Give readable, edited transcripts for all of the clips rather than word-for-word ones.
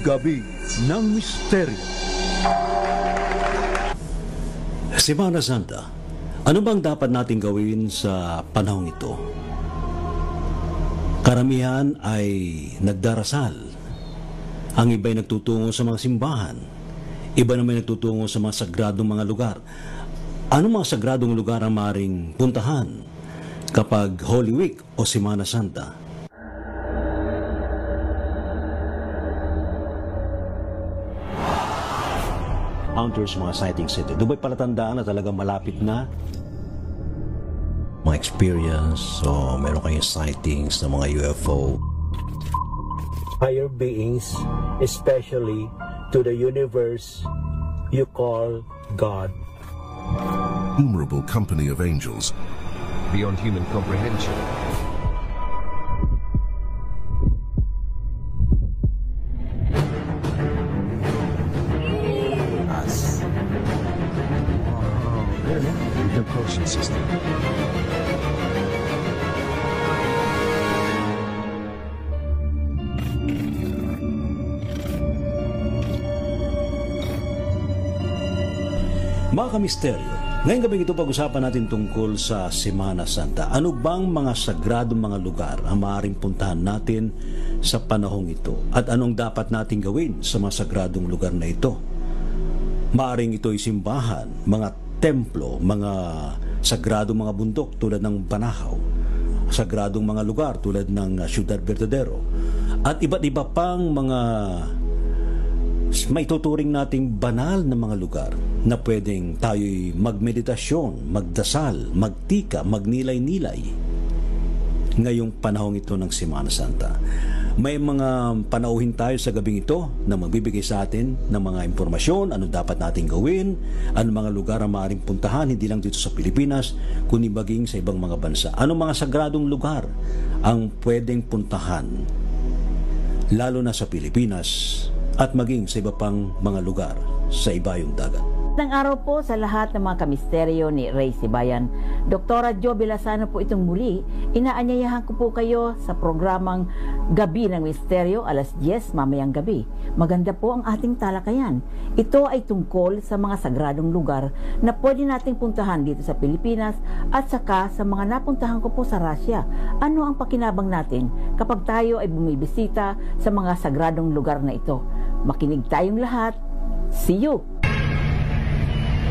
Gabi ng Misteryo. Semana Santa, ano bang dapat natin gawin sa panahong ito? Karamihan ay nagdarasal. Ang iba'y nagtutungo sa mga simbahan. Iba naman nagtutungo sa mga sagradong mga lugar. Ano mga sagradong lugar ang maaaring puntahan kapag Holy Week o Semana Santa? Encounters mga sightings ito. Doon ba'y palatandaan na talaga malapit na? Mga experience o meron kayong sightings ng mga UFO? Higher beings, especially to the universe you call God. Innumerable company of angels beyond human comprehension. Us. The propulsion system. Mga kamisteryo, ngayong gabi ito pag-usapan natin tungkol sa Semana Santa. Ano bang mga sagradong mga lugar ang maaaring puntahan natin sa panahong ito? At anong dapat natin gawin sa mga sagradong lugar na ito? Maaaring ito ay simbahan, mga templo, mga sagradong mga bundok tulad ng Banahaw, sagradong mga lugar tulad ng Ciudad Verdadero, at iba't iba pang mga may tuturing nating banal na mga lugar na pwedeng tayo'y magmeditasyon, magdasal, magtika, magnilay-nilay ngayong panahong ito ng Semana Santa. May mga panauhin tayo sa gabing ito na magbibigay sa atin ng mga impormasyon, ano dapat nating gawin, ano mga lugar ang maaaring puntahan, hindi lang dito sa Pilipinas, kundi maging sa ibang mga bansa. Ano mga sagradong lugar ang pwedeng puntahan, lalo na sa Pilipinas, at maging sa iba pang mga lugar sa ibayong dagat. Magandang araw po sa lahat ng mga kamisteryo ni Ray Sibayan. Dr. Jo Villasano po itong muli. Inaanyayahan ko po kayo sa programang Gabi ng Misteryo, alas 10 mamayang gabi. Maganda po ang ating talakayan. Ito ay tungkol sa mga sagradong lugar na pwede nating puntahan dito sa Pilipinas at saka sa mga napuntahan ko po sa Russia. Ano ang pakinabang natin kapag tayo ay bumibisita sa mga sagradong lugar na ito? Makinig tayong lahat. See you!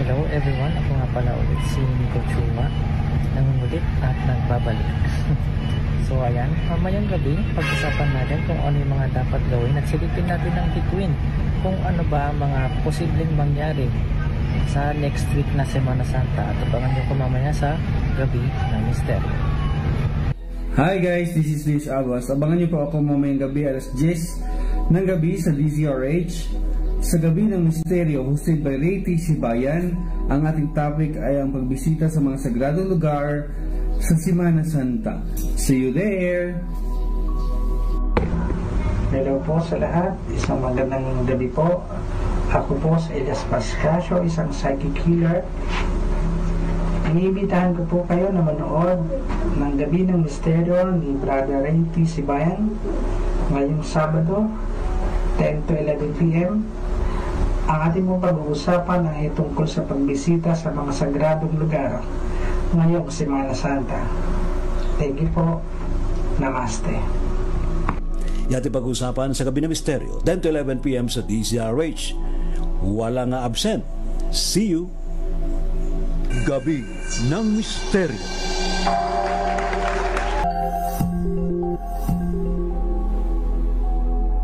Hello everyone, ako nga pala ulit si Nico Chuma, nangungulit at nagbabalik. So ayan, mamayang gabi, pag-usapan natin kung ano yung mga dapat gawin at silipin natin ang bituin kung ano ba mga posibleng mangyari sa next week na Semana Santa at abangan nyo ko mamaya sa Gabi ng Misteryo. Hi guys, this is Luis Aguas. Abangan nyo po ako mamayang gabi alas 10 ng gabi sa DZRH. Sa Gabi ng Misteryo, hosted by Ray Sibayan. Ang ating topic ay ang pagbisita sa mga sagradong lugar sa Semana Santa. See you there! Hello po sa lahat. Isang magandang gabi po. Ako po si Elias Pascasio, isang psychic healer. Iniibitahan ko po kayo na manood ng Gabi ng Misteryo ni Brother Ray Sibayan ngayong Sabado, 10 to 11 p.m. Ang ating mong pag-uusapan ay tungkol sa pagbisita sa mga sagradong lugar ngayong Semana Santa. Thank you po. Namaste. Yati pag-uusapan sa Gabi ng Misteryo, 10 to 11 p.m. sa DZRH. Wala nga absent. See you! Gabi ng Misteryo.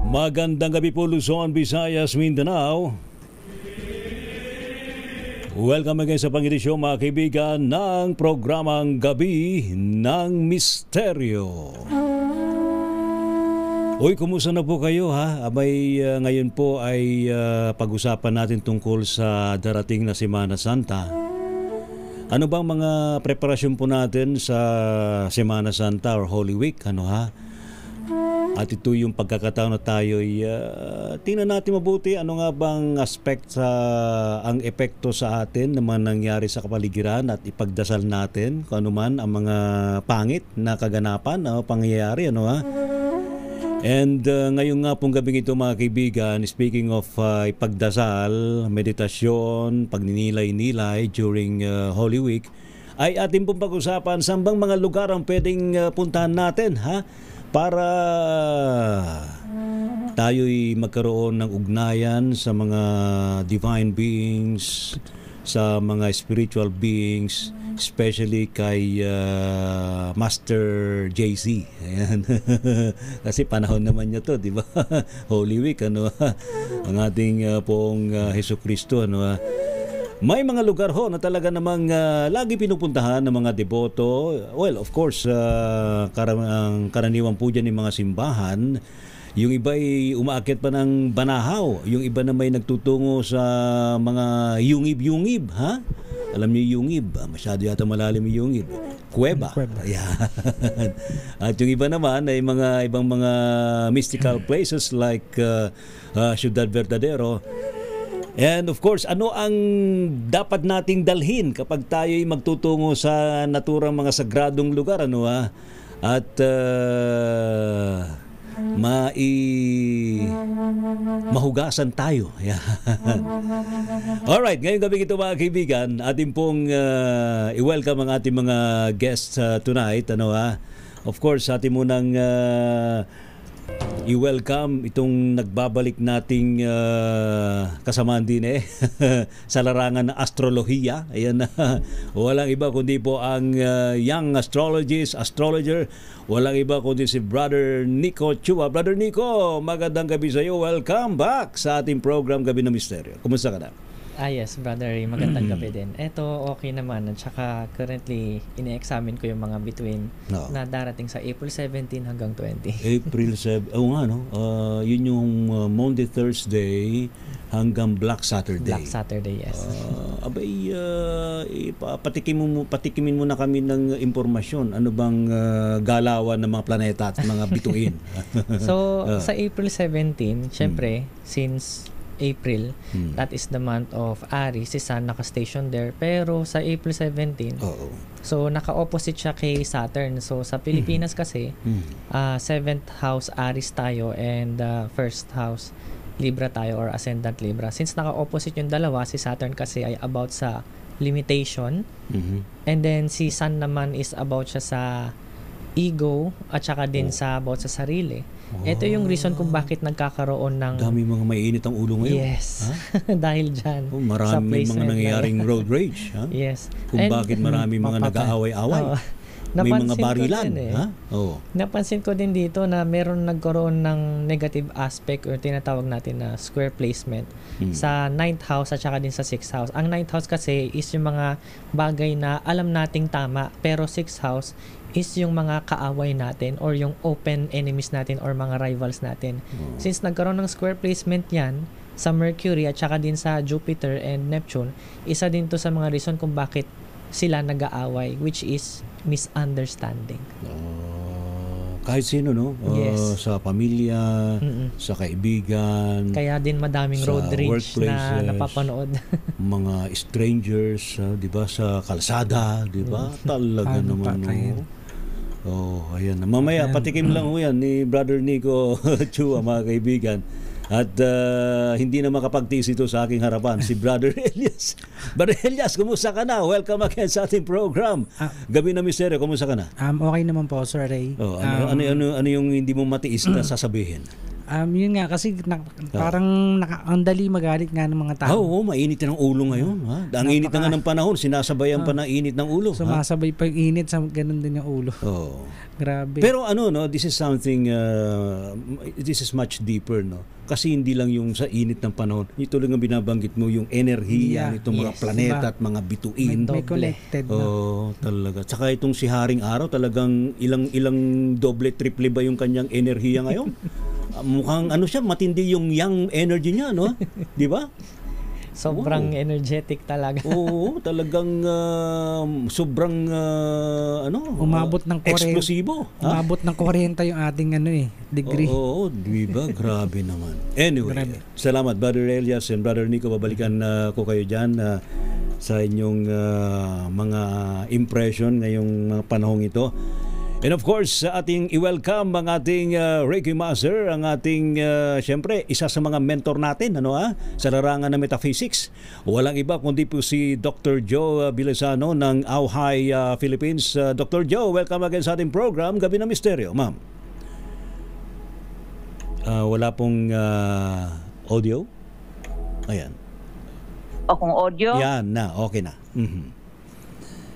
Magandang gabi po Luzon, Visayas, Mindanao. Welcome again sa pang-edisyon mga kaibigan ng programang Gabi ng Misteryo. Uy, kumusta na po kayo ha? Abay, ngayon po ay pag-usapan natin tungkol sa darating na Semana Santa. Ano bang mga preparasyon po natin sa Semana Santa or Holy Week? Ano ha? At ito yung pagkakataon na tayo tingnan natin mabuti ano nga bang aspect sa ang epekto sa atin na mga nangyari sa kapaligiran at ipagdasal natin kung ano man ang mga pangit na kaganapan o pangyayari ano ha. And ngayon nga pong gabing ito mga kaibigan, speaking of ipagdasal, meditasyon, pagninilay-nilay during Holy Week, ay ating pong pag-usapan saan bang mga lugar ang pwedeng puntahan natin, ha? Para tayo'y magkaroon ng ugnayan sa mga divine beings, sa mga spiritual beings, especially kay Master JC. Ayan. Kasi panahon naman niya to, di ba? Holy Week, ano? Ang ating pong Jesucristo, ano? May mga lugar ho na talaga namang lagi pinupuntahan ng mga deboto. Well, of course, ang karaniwan po dyan ng mga simbahan. Yung iba ay umaakyat pa ng Banahaw. Yung iba na may nagtutungo sa mga yungib-yungib, ha? Alam niyo yungib, masyado yata malalim yung yungib. Kuweba. Ayan. At yung iba naman ay mga ibang mga mystical places like Ciudad Verdadero. And of course, ano ang dapat nating dalhin kapag tayo'y magtutungo sa naturang mga sagradong lugar, ano ha? At mahugasan tayo. Alright, ngayong gabi ito mga kaibigan, ating pong i-welcome ang ating mga guests tonight. Ano ha? Of course, ating munang i-welcome itong nagbabalik nating kasamaan din sa larangan ng astrolohiya. Ayan na. Walang iba kundi po ang young astrologer. Walang iba kundi si Brother Nico Chua. Brother Nico, magandang gabi sa iyo. Welcome back sa ating program Gabi ng Misteryo. Kumusta ka na? Yes, Brother Ray. Magandang gabi din. Eto, okay naman. At saka currently, ine-examine ko yung mga between na darating sa April 17 hanggang 20. April 7. Oo nga, no? Yun yung Monday, Thursday hanggang Black Saturday. Black Saturday, yes. Patikimin mo na kami ng impormasyon. Ano bang galawan ng mga planeta at mga bituin? So, sa April 17, syempre, since April, that is the month of Aries, si Sun naka-station there. Pero sa April 17, so naka-opposite siya kay Saturn. So sa Pilipinas kasi, 7th house Aries tayo and first house Libra tayo or ascendant Libra. Since naka-opposite yung dalawa, si Saturn kasi ay about sa limitation. And then si Sun naman is about siya sa ego at saka din sa about sa sarili. Ito yung reason kung bakit nagkakaroon ng dami mga mainit ang ulo ngayon. Yes. Dahil dyan. Marami mga nangyayaring road rage. Ha? Yes. Kung bakit marami mga nag-aaway-away. May mga barilan. Napansin ko din dito na meron nagkaroon ng negative aspect or tinatawag natin na square placement sa 9th house at saka din sa 6th house. Ang 9th house kasi is yung mga bagay na alam nating tama, pero 6th house is yung mga kaaway natin or yung open enemies natin or mga rivals natin. Since nagkaroon ng square placement yan sa Mercury at saka din sa Jupiter and Neptune, isa din to sa mga reason kung bakit sila nag-aaway, which is misunderstanding. Kahit sino, no? Yes. Sa pamilya, sa kaibigan, kaya din madaming road rage na napapanood. Mga strangers, di ba? Sa kalsada, di ba? Talaga naman, no? Ayan. Mamaya, patikim lang ho yan ni Brother Nico Chua, mga kaibigan. At hindi na makapagtiis ito sa aking harapan, si Brother Elias. Brother Elias, kumusta ka na? Welcome again sa ating program. Gabi ng Misteryo, kumusta ka na? Okay naman po, Sir Ray. Ano yung hindi mo matiis na sasabihin? Yun nga, kasi parang ang dali magalit nga ng mga tao. Oo, mainit na ng ulo ngayon. Ha? Ang init na nga ng panahon, sinasabayan pa ng init ng ulo. Sumasabay pa yung init, ganun din yung ulo. Grabe. Pero no, this is something, this is much deeper, no? Kasi hindi lang yung sa init ng panahon. Ito lang ang binabanggit mo, yung enerhiya nitong mga planeta at mga bituin. May connected na. Talaga. Tsaka itong si Haring Araw, talagang ilang doble, triple ba yung kanyang enerhiya ngayon? Mukhang siya, matindi yung young energy niya, no? Di ba? Sobrang energetic talaga. Oo, talagang sobrang umabot ng 40. Eksplosibo. Umabot ng 40 yung ating degree. Oo, di ba? Grabe naman. Anyway, salamat Brother Elias and Brother Nico. Babalikan ko kayo diyan sa inyong mga impression ngayong mga panahong ito. And of course, sa ating i-welcome ang ating Reiki Master, ang ating, syempre, isa sa mga mentor natin, sa larangan ng metaphysics. Walang iba kundi po si Dr. Joe Bilasano ng Auhay, Philippines. Dr. Joe, welcome again sa ating program, Gabi ng Misteryo, ma'am. Wala pong audio? Ayan. O kung audio? Yan na, okay na.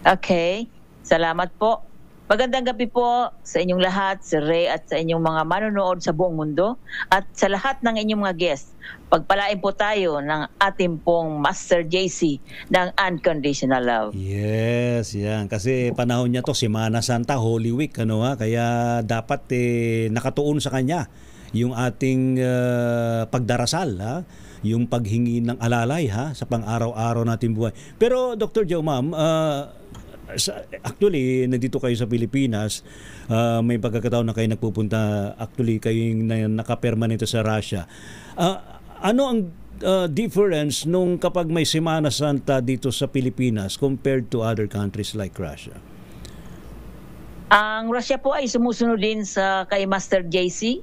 Okay, salamat po. Magandang gabi po sa inyong lahat, Sir Ray, at sa inyong mga manonood sa buong mundo, at sa lahat ng inyong mga guests. Pagpalain po tayo ng ating pong Master JC ng Unconditional Love. Yes, yan. Kasi panahon niya to, Semana Santa, Holy Week, kaya dapat nakatuon sa kanya yung ating pagdarasal, yung paghingi ng alalay sa pang-araw-araw nating buhay. Pero Dr. Joe, ma'am, actually, nandito kayo sa Pilipinas, may pagkakataon na kayo nagpupunta, actually, kayo yung nakapermanente sa Russia. Ano ang difference nung kapag may Semana Santa dito sa Pilipinas compared to other countries like Russia? Ang Russia po ay sumusunod din sa kay Master JC.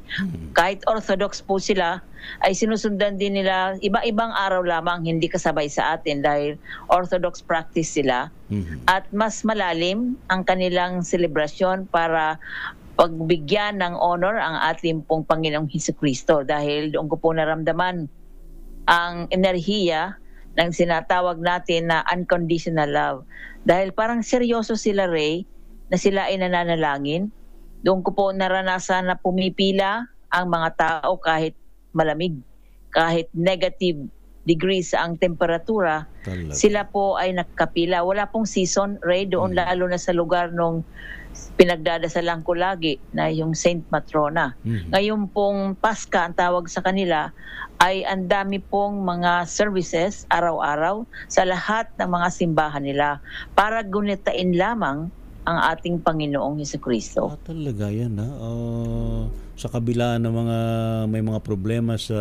Kahit Orthodox po sila, ay sinusundan din nila iba-ibang araw lamang, hindi kasabay sa atin dahil Orthodox practice sila. At mas malalim ang kanilang selebrasyon para pagbigyan ng honor ang ating pong Panginoong Hesukristo, dahil doon ko po naramdaman ang enerhiya ng sinatawag natin na unconditional love. Dahil parang seryoso sila, Ray, na sila ay nananalangin. Doon ko po naranasan na pumipila ang mga tao kahit malamig, kahit negative degrees ang temperatura. Talaga. Sila po ay nakapila. Wala pong season, Ray, doon lalo na sa lugar nung pinagdadasalan ko lagi na yung Saint Matrona. Ngayon pong Paska, ang tawag sa kanila, ay ang dami pong mga services araw-araw sa lahat ng mga simbahan nila para gunitain lamang ang ating Panginoong Hesukristo. Talaga yan, sa kabila ng may mga problema sa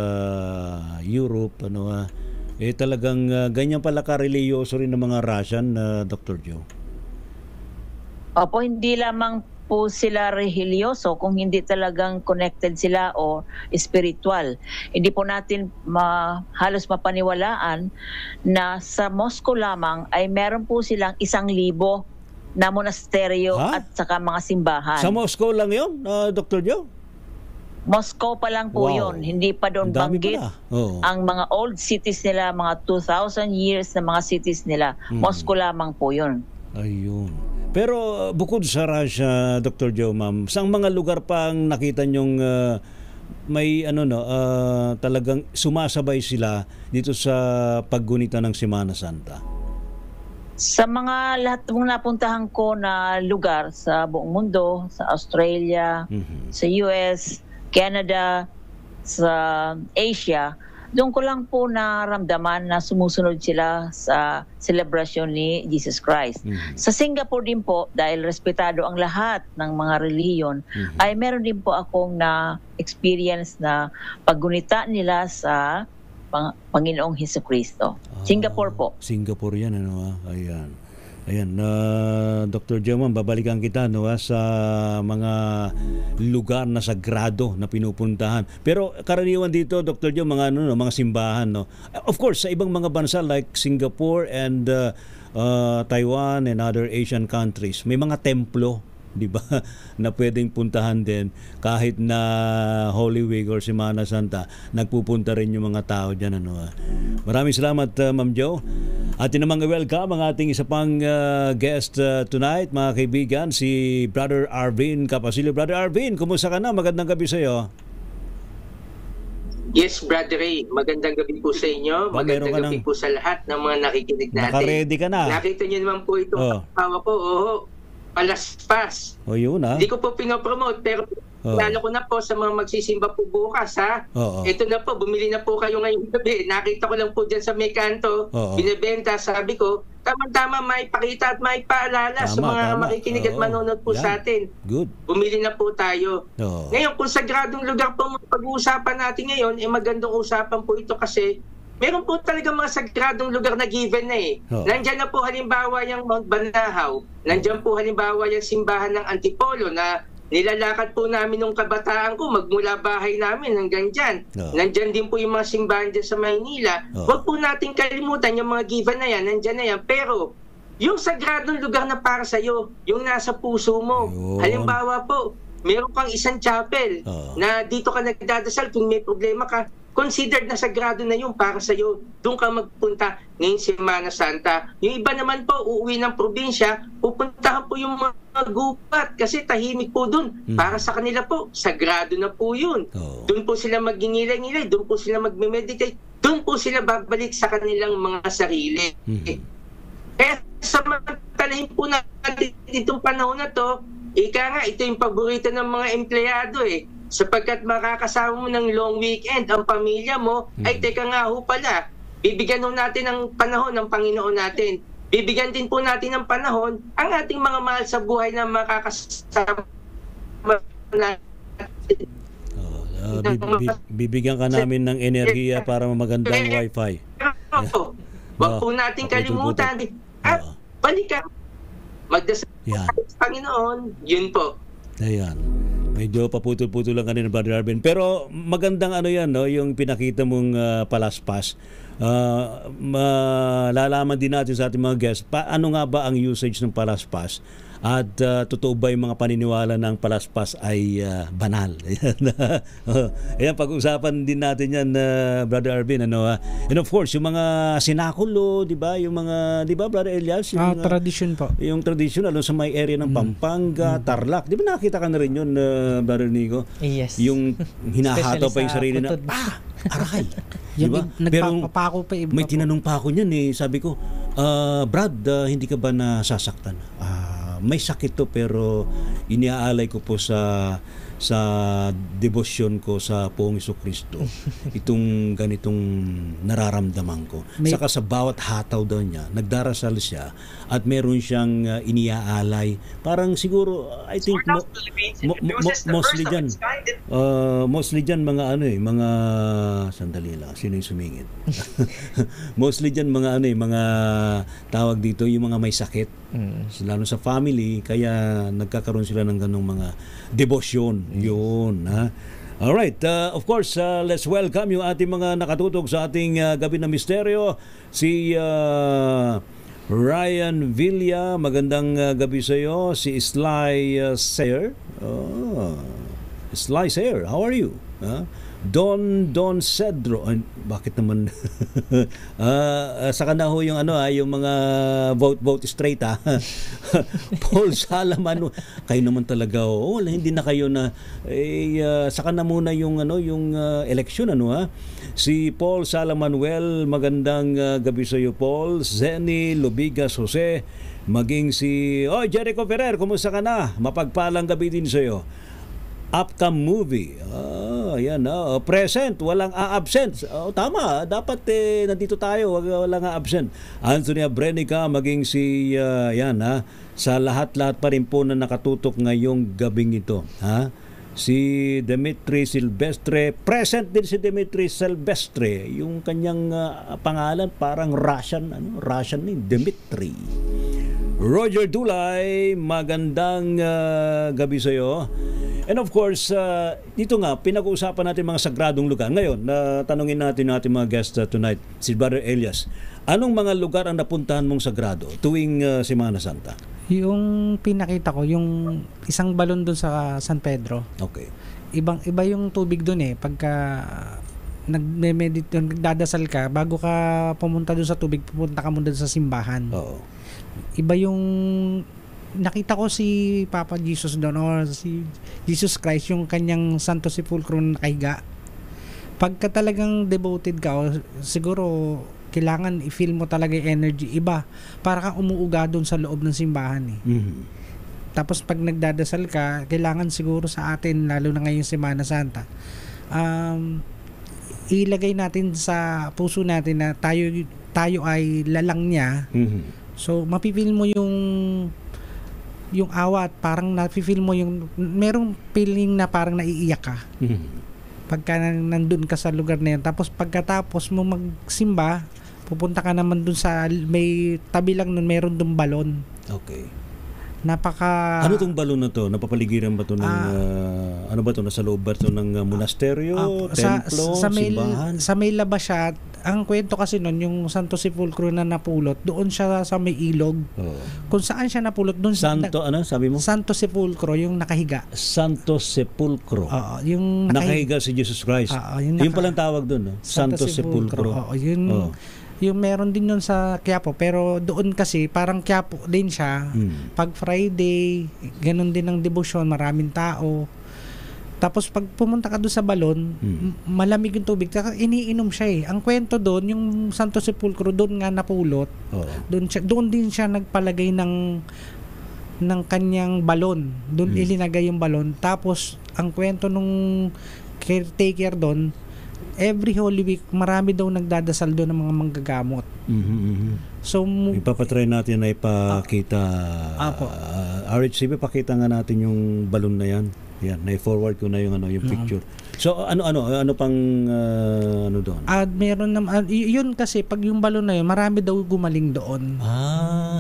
Europe, talagang ganyan pala ka-religyoso rin ng mga Russian, Dr. Joe. Opo, hindi lamang po sila religyoso kung hindi talagang connected sila o spiritual. Hindi po natin halos mapaniwalaan na sa Moscow lamang ay meron po silang 1,000 na monasteryo at saka mga simbahan. Sa Moscow lang yun, Dr. Joe? Moscow pa lang po yun. Hindi pa doon banggit ang mga old cities nila, mga 2,000 years na mga cities nila. Moscow lamang po yun. Ayun. Pero bukod sa Russia, Dr. Joe, ma'am, saang mga lugar pa ang nakita nyong may talagang sumasabay sila dito sa paggunita ng Semana Santa? Sa mga lahat ng napuntahan ko na lugar sa buong mundo, sa Australia, sa US, Canada, sa Asia, doon ko lang po naramdaman na sumusunod sila sa celebration ni Jesus Christ. Sa Singapore din po, dahil respetado ang lahat ng mga relihiyon, ay meron din po akong na-experience na paggunita nila sa Panginoong Hesukristo. Singapore po. Singapore yan, Ayan. Ayan, Dr. Joe, babalikan kita sa mga lugar na sagrado na pinupuntahan. Pero karaniwan dito, Dr. Joe, mga mga simbahan, Of course, sa ibang mga bansa like Singapore and Taiwan and other Asian countries, may mga templo, di ba, na pwedeng puntahan din kahit na Holy Week or Semana Santa, nagpupunta rin yung mga tao dyan. Maraming salamat, Ma'am Joe. At namang welcome ang ating isa pang guest tonight, mga kaibigan, si Brother Arvin Capasilio. Brother Arvin, kumusta ka na? Magandang gabi sa iyo. Yes, Brother Ray. Magandang gabi po sa inyo. Magandang gabi po sa lahat ng mga nakikinig natin. Naka-ready ka na? Nakita niyo naman po itong kapawa ko. Palaspas. Yun Hindi ko po pinopromote, pero lalo ko na po sa mga magsisimba po bukas, Ito na po, bumili na po kayo ngayong gabi. Nakita ko lang po dyan sa may kanto, binibenta. Sabi ko, tama-tama may pakita at may paalala sa mga makikinig at manonood po sa atin. Good. Bumili na po tayo. Ngayon, kung sagradong lugar po pag-uusapan natin ngayon, magandang usapan po ito kasi meron po talaga mga sagradong lugar na given na eh. Nandyan na po halimbawa yung Mount Banahaw, nandyan po halimbawa yung simbahan ng Antipolo na nilalakad po namin nung kabataan ko magmula bahay namin hanggang dyan. Nandyan din po yung mga simbahan dyan sa Maynila. Huwag po natin kalimutan yung mga given na yan, nandyan na yan. Pero yung sagradong lugar na para sa'yo, yung nasa puso mo. Halimbawa po, meron kang isang chapel na dito ka nagdadasal kung may problema ka, considered na sagrado na yun para sa'yo. Doon ka magpunta ngayong Semana Santa. Yung iba naman po, uuwi ng probinsya, pupuntahan po yung mga gupat kasi tahimik po doon. Para sa kanila po, sagrado na po yun. Doon po sila magingilay-ngilay, doon po sila magme-meditate, doon po sila babalik sa kanilang mga sarili. Kaya samantalahin po natin itong panahon na to, ika nga, ito yung paborito ng mga empleyado eh. Sapagkat makakasama mo ng long weekend ang pamilya mo, ay teka nga ho pala, bibigyan ho natin ng panahon ng Panginoon natin. Bibigyan din po natin ng panahon ang ating mga mahal sa buhay na makakasama natin. Bibigyan ka namin ng enerhiya para magandang wifi. Huwag po natin kalimutan. At balikan, magdasal sa Panginoon, yun po. Ayan. Medyo paputol-putol lang kanina, Brother Arvin. Pero magandang ano yan, no? Yung pinakita mong palaspas. Malalaman din natin sa ating mga guests, ano nga ba ang usage ng palaspas? At totoo ba yung mga paniniwala ng palaspas ay banal? Ayan, pag-usapan din natin yan, Brother Arvin. And of course, yung mga sinakulo, di ba? Yung mga, di ba, Brother Elias? Yung tradition po. Yung tradition, sa may area ng Pampanga, Tarlac. Di ba nakita ka na rin yun, Brother Nico? Yes. Yung hinahato pa yung sarili na, aray! Diba? Pero may tinanong pa ako niyan eh. Sabi ko, Brad, hindi ka ba nasasaktan? May sakit to pero iniaalay ko po sa debosyon ko sa Poong Jesucristo itong ganitong nararamdaman ko. Saka sa bawat hataw daw niya, nagdarasal siya at meron siyang iniaalay. Parang siguro, I think mostly dyan mga mga sandali lang, sino yung sumingit? Mostly dyan mga mga tawag dito, yung mga may sakit. Lalo sa family, kaya nagkakaroon sila ng ganong mga debosyon. Yun, ha? Alright, of course, let's welcome yung ating mga nakatutok sa ating Gabi ng Misteryo. Si Ryan Villa, magandang gabi sa iyo. Si Sly Sayer. Sly Sayer, how are you? Don Cedro, bakit naman saka na ho yung yung mga vote straight Paul Salaman, kayo naman talaga hindi na kayo na saka na muna yung yung election si Paul Salamanuel, magandang gabi sa iyo Paul. Zenny Lubigas Jose, maging si Jericho Ferrer, kumusta ka na? Mapagpalang gabi din sa iyo. Upcome movie. Ayan, present, walang absent. Tama, dapat nandito tayo, walang absent. Anthony Abrenica, maging si sa lahat-lahat pa rin po na nakatutok ngayong gabing ito. Si Dimitri Silvestre, present din si Dimitri Silvestre. Yung kanyang pangalan parang Russian name, Dimitri. Roger Dulay, magandang gabi sa iyo. And of course, dito nga, pinag-uusapan natin mga sagradong lugar. Ngayon, tanungin natin mga guests tonight, si Brother Elias. Anong mga lugar ang napuntahan mong sagrado tuwing Semana Santa? Yung pinakita ko, yung isang balon doon sa San Pedro. Okay. Iba yung tubig doon pagka nagdadasal ka, bago ka pumunta doon sa tubig, pupunta ka muna doon sa simbahan. Oo. Iba yung nakita ko si Papa Jesus doon, or si Jesus Christ, yung kanyang Santo Sepulcro na nakahiga. Pagka talagang devoted ka, siguro kailangan i-feel mo talaga yung energy iba, para kang umuuga doon sa loob ng simbahan Tapos pag nagdadasal ka, kailangan siguro sa atin, lalo na ngayong Semana Santa, ilagay natin sa puso natin na tayo ay lalang niya. So mapipil mo yung awat, parang napifeel mo yung merong feeling na parang naiiyak ka. Pagka nandun ka sa lugar na yun, tapos pagkatapos mo magsimba, pupunta ka naman dun sa may tabi lang nun, meron dun balon. Okay. Ano tong balon na to? Napapaligiran ba to ng ano ba to, nasa loob ba to ng monasteryo, templo, simbahan? Sa may labas siya. Ang kwento kasi nun, yung Santo Sepulcro na napulot, doon siya sa may ilog. Kung saan siya napulot, doon ano sabi mo? Santo Sepulcro, yung nakahiga. Santo Sepulcro. Yung nakahiga si Jesus Christ. Yung palang tawag doon, no? Santo Sepulcro. Yung meron din yun sa Quiapo, pero doon kasi parang Quiapo din siya. Pag Friday, ganun din ang debosyon, maraming tao. Tapos pag pumunta ka doon sa balon, malamig yung tubig, iniinom siya eh. Ang kwento doon, yung Santo Sepulcro, doon nga napulot. Doon din siya nagpalagay ng kanyang balon. Doon ilinagay yung balon. Tapos ang kwento nung caretaker doon, every Holy Week, marami daw nagdadasal doon ng mga manggagamot. So, ipapatry natin na ipakita. RHCB, pakita nga natin yung balon na yan. Yan, na-forward ko na yung yung picture. So, ano pang ano doon? Meron naman, yun kasi, pag yung balon na yun, marami daw gumaling doon.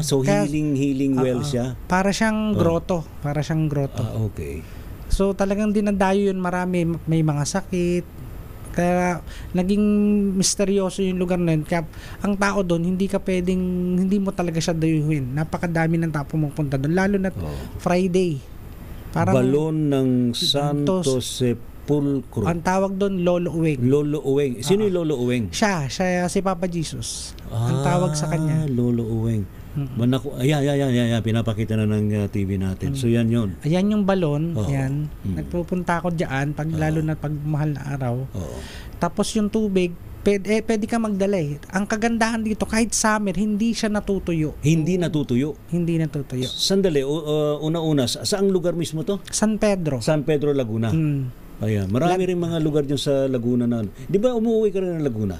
So healing well siya? Para siyang grotto. Okay. So, talagang dinadayo yun, marami, may mga sakit. Kaya naging misteryoso yung lugar na yun. Kaya ang tao doon, hindi mo talaga siya dayuhin. Napakadami ng tao pumupunta doon. Lalo na Friday. Parang balon ng Santo Sepulcro. Ang tawag doon, Lolo Uweng. Lolo Uweng. Sino yung Lolo Uweng? Siya si Papa Jesus. Ang tawag sa kanya. Lolo Uweng. Ayan, pinapakita na ng TV natin. So yan yun. Ayan yung balon. Yan. Nagpupunta ako dyan, lalo na pag mahal na araw. Tapos yung tubig, pwede ka magdala eh. Ang kagandahan dito, kahit summer, hindi siya natutuyo. Hindi natutuyo? Hindi natutuyo. Sandali, una-una, saang lugar mismo to? San Pedro. San Pedro, Laguna. Ayan, marami rin mga lugar dyan sa Laguna na. Di ba umuwi ka rin ng Laguna?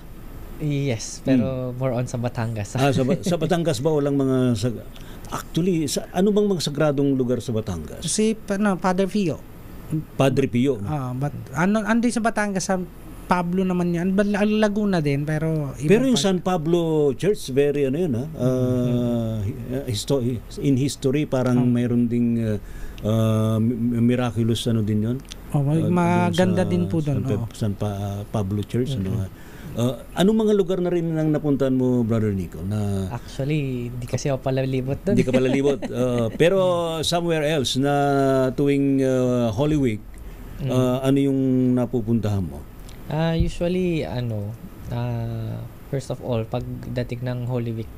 Yes, pero more on sa Batangas. Sa Batangas ba walang mga actually, ano bang mga sagradong lugar sa Batangas? Si Padre Pio. Padre Pio. Andi sa Batangas, sa Pablo naman yan. Laguna din, pero yung San Pablo Church, very yun, in history, parang mayroon ding miraculous din yun. Maganda din po doon. San Pablo Church. Anong mga lugar na rin nang napuntahan mo, Brother Nico? Actually, hindi kasi ako palalibot doon. Hindi ka palalibot. Pero somewhere else na tuwing Holy Week, ano yung napupuntahan mo? Usually, first of all, pagdating ng Holy Week,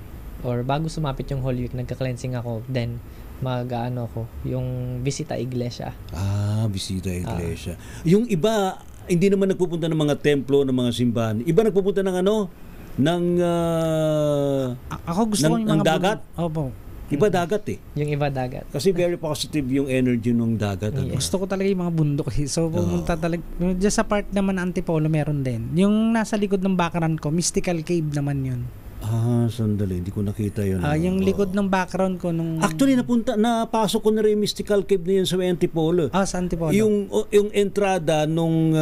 or bago sumapit yung Holy Week, nagka-cleansing ako, then ako, yung bisita iglesia. Bisita iglesia. Yung iba, hindi naman nagpupunta ng mga templo, ng mga simbahan. Iba nagpupunta ng ako gusto ko yung mga dagat. Opo. Iba dagat eh. Yung iba dagat. Kasi very positive yung energy ng dagat. Gusto ko talaga yung mga bundok eh. So pumunta talaga. Just sa part naman ng Antipolo meron din. Yung nasa likod ng background ko, Mystical Cave naman yun. Sandali, hindi ko nakita yun. Yung likod ng background ko nung... Actually, napasok ko na rin yung Mystical Cave na yun sa Antipolo. Sa Antipolo. Yung entrada nung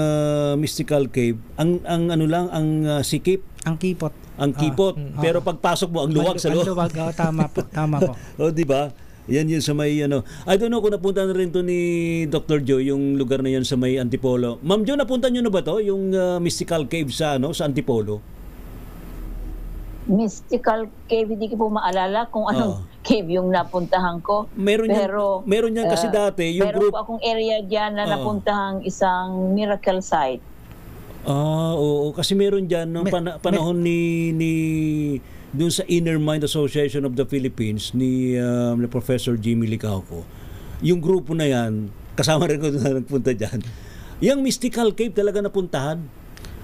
Mystical Cave, ang sikip. Ang kipot. Ang kipot. Pero pagpasok mo, ang luwag sa loob. Ang luwag, tama po. Di ba? Yan yun sa may I don't know kung napunta na rin to ni Dr. Joe, yung lugar na yan sa may Antipolo. Ma'am Joe, napunta nyo na ba to? Yung Mystical Cave sa Antipolo? Mystical Cave, hindi ko po maalala kung anong cave yung napuntahan ko. Meron yan kasi dati. Yung meron po akong area dyan na napuntahang isang miracle site. Oo. Kasi meron dyan nung panahon ni dun sa Inner Mind Association of the Philippines ni Professor Jimmy Licauco. Yung grupo na yan, kasama rin ko na nagpunta dyan. Yung Mystical Cave talaga napuntahan.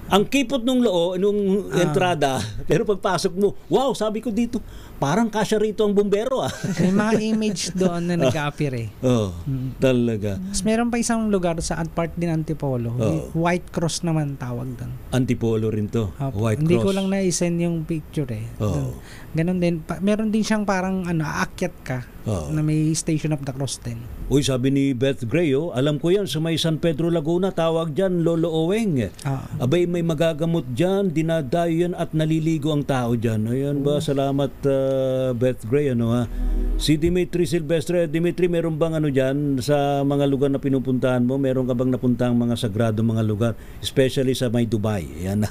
Ang kipot nung nung entrada, pero pagpasok mo, wow, sabi ko dito, parang kasya rito ang bumbero. May mga image doon na nag-appear eh. Talaga. Mas meron pa isang lugar sa part din Antipolo. White Cross naman tawag doon. Antipolo rin to. White Hindi Cross. ko lang na-send yung picture eh. Ganon din. Meron din siyang parang aakyat ka. na may Station of the Cross din. Uy, sabi ni Beth Gray, alam ko yan, sa may San Pedro Laguna, tawag dyan, Lolo Oweng. Abay, may magagamot dyan, dinadayo yan at naliligo ang tao dyan. Ayan ba, salamat Beth Gray, Si Dimitri Silvestre, Dimitri, meron bang dyan sa mga lugar na pinupuntahan mo? Meron ka bang napuntang mga sagrado mga lugar? Especially sa may Dubai. Ayan.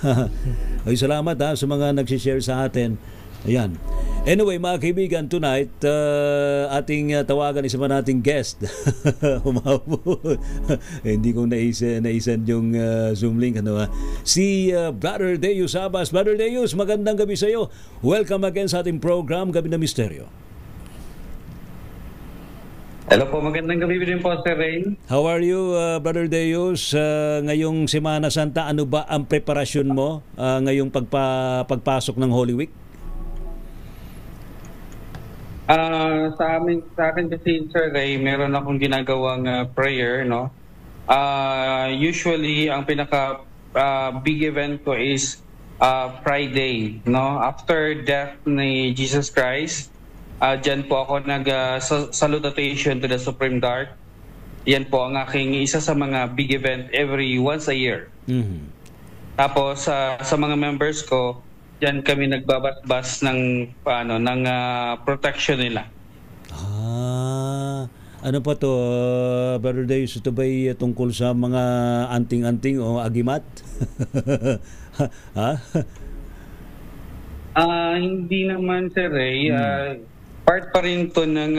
Ay, salamat sa mga nagsishare sa atin. Ayan. Anyway, mga kaibigan, tonight, ating tawagan isa pa nating guest. Humabot. Hindi ko naisan yung Zoom link. Si Brother Deus Abbas. Brother Deus, magandang gabi sa iyo. Welcome again sa ating program, Gabi ng Misteryo. Hello po, magandang gabi din po, Sir Rain. How are you, Brother Deus? Ngayong Semana Santa, ano ba ang preparasyon mo ngayong pagpasok ng Holy Week? Sa akin kasi, Sir Ray, meron akong ginagawang prayer, no? Usually, ang pinaka big event ko is Friday, no? After death ni Jesus Christ, dyan po ako salutation to the Supreme Dark. Yan po ang aking isa sa mga big event every once a year. Tapos, sa mga members ko, diyan kami nagbabasbas ng protection nila. Ano pa to, Brother Deus? Ito ba'y tungkol sa mga anting-anting o agimat? Hindi naman, Sir Ray. Part pa rin to ng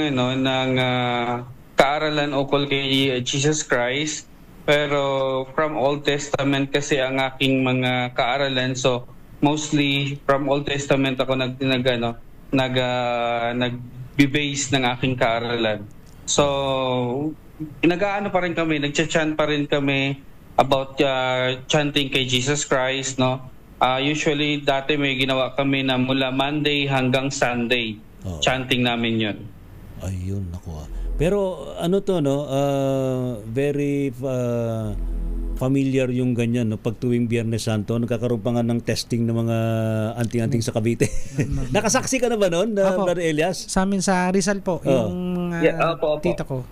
kaaralan ukol kay Jesus Christ. Pero from Old Testament kasi ang aking mga kaaralan, so mostly from Old Testament ako nag-base ng aking kaaralan. So, nag-aano pa rin kami, nag-chant pa rin kami about chanting kay Jesus Christ, no? Usually, dati may ginawa kami na mula Monday hanggang Sunday. Chanting namin yun. Ayun, naku. Pero ano to, no? Very familiar yung ganyan, no? Pag tuwing Biyernes Santo, nagkakaroon pa nga ng testing ng mga anting-anting sa Cavite. Nakasaksi ka na ba noon, Brother Elias? Sa amin sa Rizal po, yung tita ko.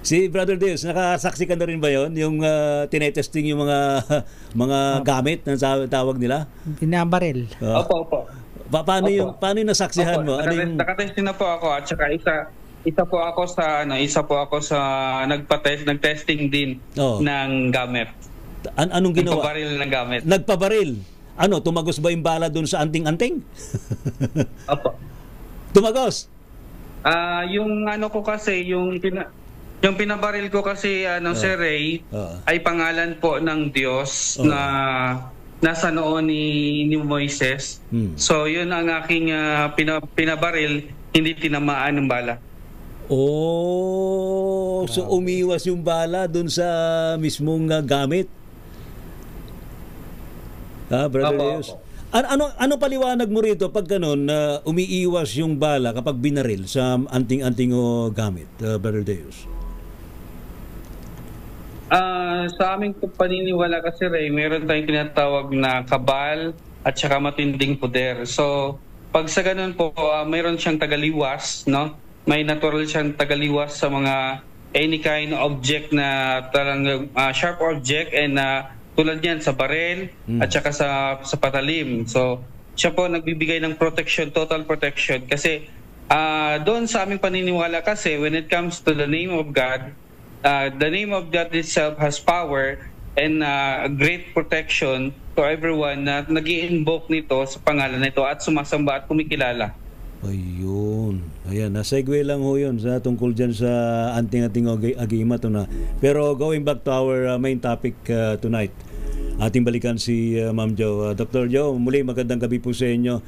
Si Brother Deus, nakasaksi ka na rin ba yon? Yung tinetesting yung mga gamit na tawag nila? Binabaril. Opo. Paano yung nasaksihan mo? Nakatesting na po ako at saka isa po ako sa nagtesting din ng gamit. Anong ginawa? Nagpabaril ng gamit. Nagpabaril? Ano, tumagos ba yung bala doon sa anting-anting? Opo. Tumagos? Yung ko kasi, yung pinabaril ko kasi, Sir Ray, ay pangalan po ng Diyos na nasa noon ni Moises. So, yun ang aking pinabaril, hindi tinamaan ng bala. So umiwas yung bala doon sa mismong gamit. Brother Deus. Ano paliwanag mo rito pag ganun umiiwas yung bala kapag binaril sa anting-anting o gamit, Brother Deus? Sa aming paniniwala kasi, Ray, meron tayong tinatawag na kabal at saka matinding poder. So, pag sa ganun po, meron siyang tagaliwas, no? May natural siyang tagaliwas sa mga any kind of object na talagang sharp object and tulad niyan sa barel at saka sa patalim. So, siya po nagbibigay ng protection, total protection. Kasi doon sa aming paniniwala kasi when it comes to the name of God, the name of God itself has power and great protection to everyone na nag-i-invoke nito sa pangalan nito at sumasamba at kumikilala. Ayun. Ayan, na-segue lang ho yun sa tungkol dyan sa anting-anting agimat. Pero going back to our main topic tonight, ating balikan si Ma'am Jo. Dr. Jo, muli magandang gabi po sa inyo.